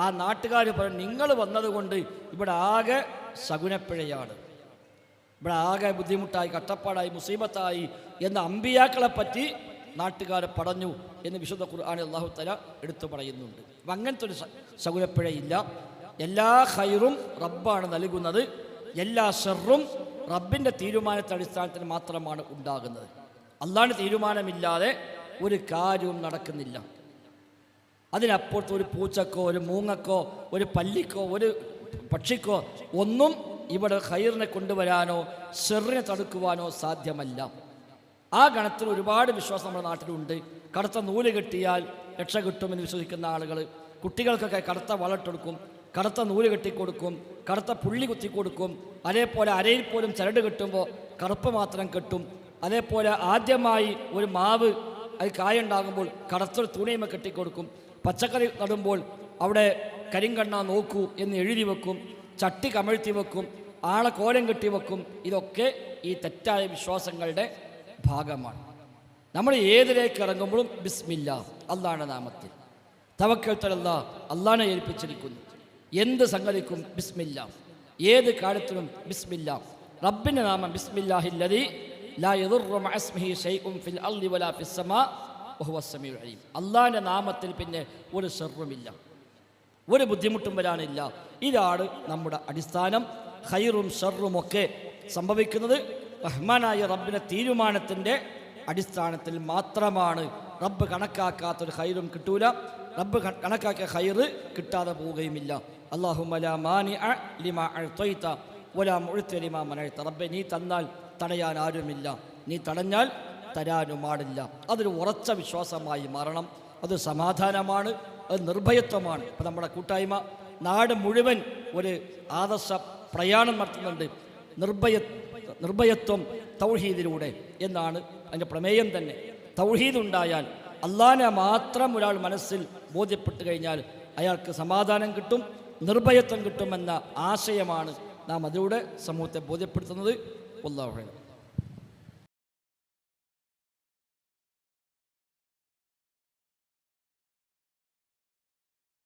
ആ നാട്ടുകാർ പറഞ്ഞു, നിങ്ങൾ വന്നതുകൊണ്ട് ഇവിടെ ആകെ ശകുനപ്പിഴയാണ്, ഇവിടെ ആകെ ബുദ്ധിമുട്ടായി, കട്ടപ്പാടായി, മുസീബത്തായി എന്ന് അമ്പിയാക്കളെ പറ്റി നാട്ടുകാരെ പറഞ്ഞു എന്ന് വിശുദ്ധ ഖുർആനിൽ അല്ലാഹു തആല എടുത്തു പറയുന്നുണ്ട്. അപ്പം അങ്ങനത്തെ ഒരു ശകുനപ്പിഴയില്ല. എല്ലാ ഖൈറും റബ്ബാണ് നൽകുന്നത്, എല്ലാ ഷർറും റബ്ബിൻ്റെ തീരുമാനത്തെ അടിസ്ഥാനത്തിൽ മാത്രമാണ് ഉണ്ടാകുന്നത്. അല്ലാഹുവിൻ്റെ തീരുമാനമില്ലാതെ ഒരു കാര്യവും നടക്കുന്നില്ല. അതിനപ്പുറത്ത് ഒരു പൂച്ചക്കോ ഒരു മൂങ്ങക്കോ ഒരു പല്ലിക്കോ ഒരു പക്ഷിക്കോ ഒന്നും ഇവിടെ ഖൈറിനെ കൊണ്ടുവരാനോ ഷർറിനെ തടുക്കുവാനോ സാധ്യമല്ല. ആ ഗണത്തിൽ ഒരുപാട് വിശ്വാസം നമ്മുടെ നാട്ടിലുണ്ട്. കറുത്ത നൂല് കെട്ടിയാൽ രക്ഷ കിട്ടുമെന്ന് വിശ്വസിക്കുന്ന ആളുകൾ, കുട്ടികൾക്കൊക്കെ കറുത്ത വളട്ടെടുക്കും, കറുത്ത നൂല് കെട്ടിക്കൊടുക്കും, കറുത്ത പുള്ളി കുത്തിക്കൊടുക്കും. അതേപോലെ അരയിൽ പോലും ചരട് കെട്ടുമ്പോൾ കറുപ്പ് മാത്രം കെട്ടും. അതേപോലെ ആദ്യമായി ഒരു മാവ് അത് കായുണ്ടാകുമ്പോൾ കറുത്തൊരു തുണിയുമ കെട്ടിക്കൊടുക്കും. പച്ചക്കറി നടുമ്പോൾ അവിടെ കരിങ്കണ്ണ നോക്കൂ എന്ന് എഴുതി വെക്കും. ചട്ടി കമഴ്ത്തി വെക്കും, ആളെ കോലം കെട്ടി വെക്കും. ഇതൊക്കെ ഈ തെറ്റായ വിശ്വാസങ്ങളുടെ ഭാഗമാണ്. നമ്മൾ ഏതിലേക്ക് ഇറങ്ങുമ്പോഴും ബിസ്മില്ലാ, അള്ളാഹുവിന്റെ നാമത്തിൽ തവക്കൽതല്ല, അള്ളാഹിനെ ഏൽപ്പിച്ചിരിക്കുന്നു. എന്ത് സംഗതിക്കും ബിസ്മില്ലാ, ഏത് കാര്യത്തിനും ബിസ്മില്ലാ. റബ്ബിൻ്റെ നാമം ബിസ്മില്ലാഹില്ലദീ ലാ യദുറു മഅ ഇസ്മിഹി ശൈഉൻ ഫിൽ അർളി വലാ ഫിസ് സമാ വഹുവസ് സമീഉൽ അലീം. അള്ളാഹിൻ്റെ നാമത്തിൽ പിന്നെ ഒരു ഷർറുമില്ല, ഒരു ബുദ്ധിമുട്ടും വരാനില്ല. ഇതാണ് നമ്മുടെ അടിസ്ഥാനം. ഖൈറും ഷർറുമൊക്കെ സംഭവിക്കുന്നത് റഹ്മാനായ റബ്ബിൻ്റെ തീരുമാനത്തിൻ്റെ അടിസ്ഥാനത്തിൽ മാത്രമാണ്. റബ്ബ് കണക്കാക്കാത്തൊരു ഖൈറും കിട്ടൂല, റബ്ബ് കണക്കാക്കിയ ഖൈറ് കിട്ടാതെ പോവുകയുമില്ല. അല്ലാഹുമ്മ ലാ മാനിഅ ലിമാ അഅ്തൈത വലാ മുഅ്തി ലിമാ മനഅ്ത. റബ്ബേ, നീ തന്നാൽ തടയാൻ ആരുമില്ല, നീ തടഞ്ഞാൽ തരാനും പാടില്ല. അതൊരു ഉറച്ച വിശ്വാസമായി മാറണം. അത് സമാധാനമാണ്, അത് നിർഭയത്വമാണ്. ഇപ്പം നമ്മുടെ കൂട്ടായ്മ നാട് മുഴുവൻ ഒരു ആദർശ പ്രയാണം നടത്തുന്നുണ്ട്. നിർഭയത്വം തൗഹീദിലൂടെ എന്നാണ് അതിൻ്റെ പ്രമേയം തന്നെ. തൗഹീദ് ഉണ്ടായാൽ, അള്ളാഹിനെ മാത്രം ഒരാൾ മനസ്സിൽ ബോധ്യപ്പെട്ട് കഴിഞ്ഞാൽ അയാൾക്ക് സമാധാനം കിട്ടും, നിർഭയത്വം കിട്ടുമെന്ന ആശയമാണ് നാം അതിലൂടെ സമൂഹത്തെ ബോധ്യപ്പെടുത്തുന്നത്. അല്ലാഹു അക്ബർ.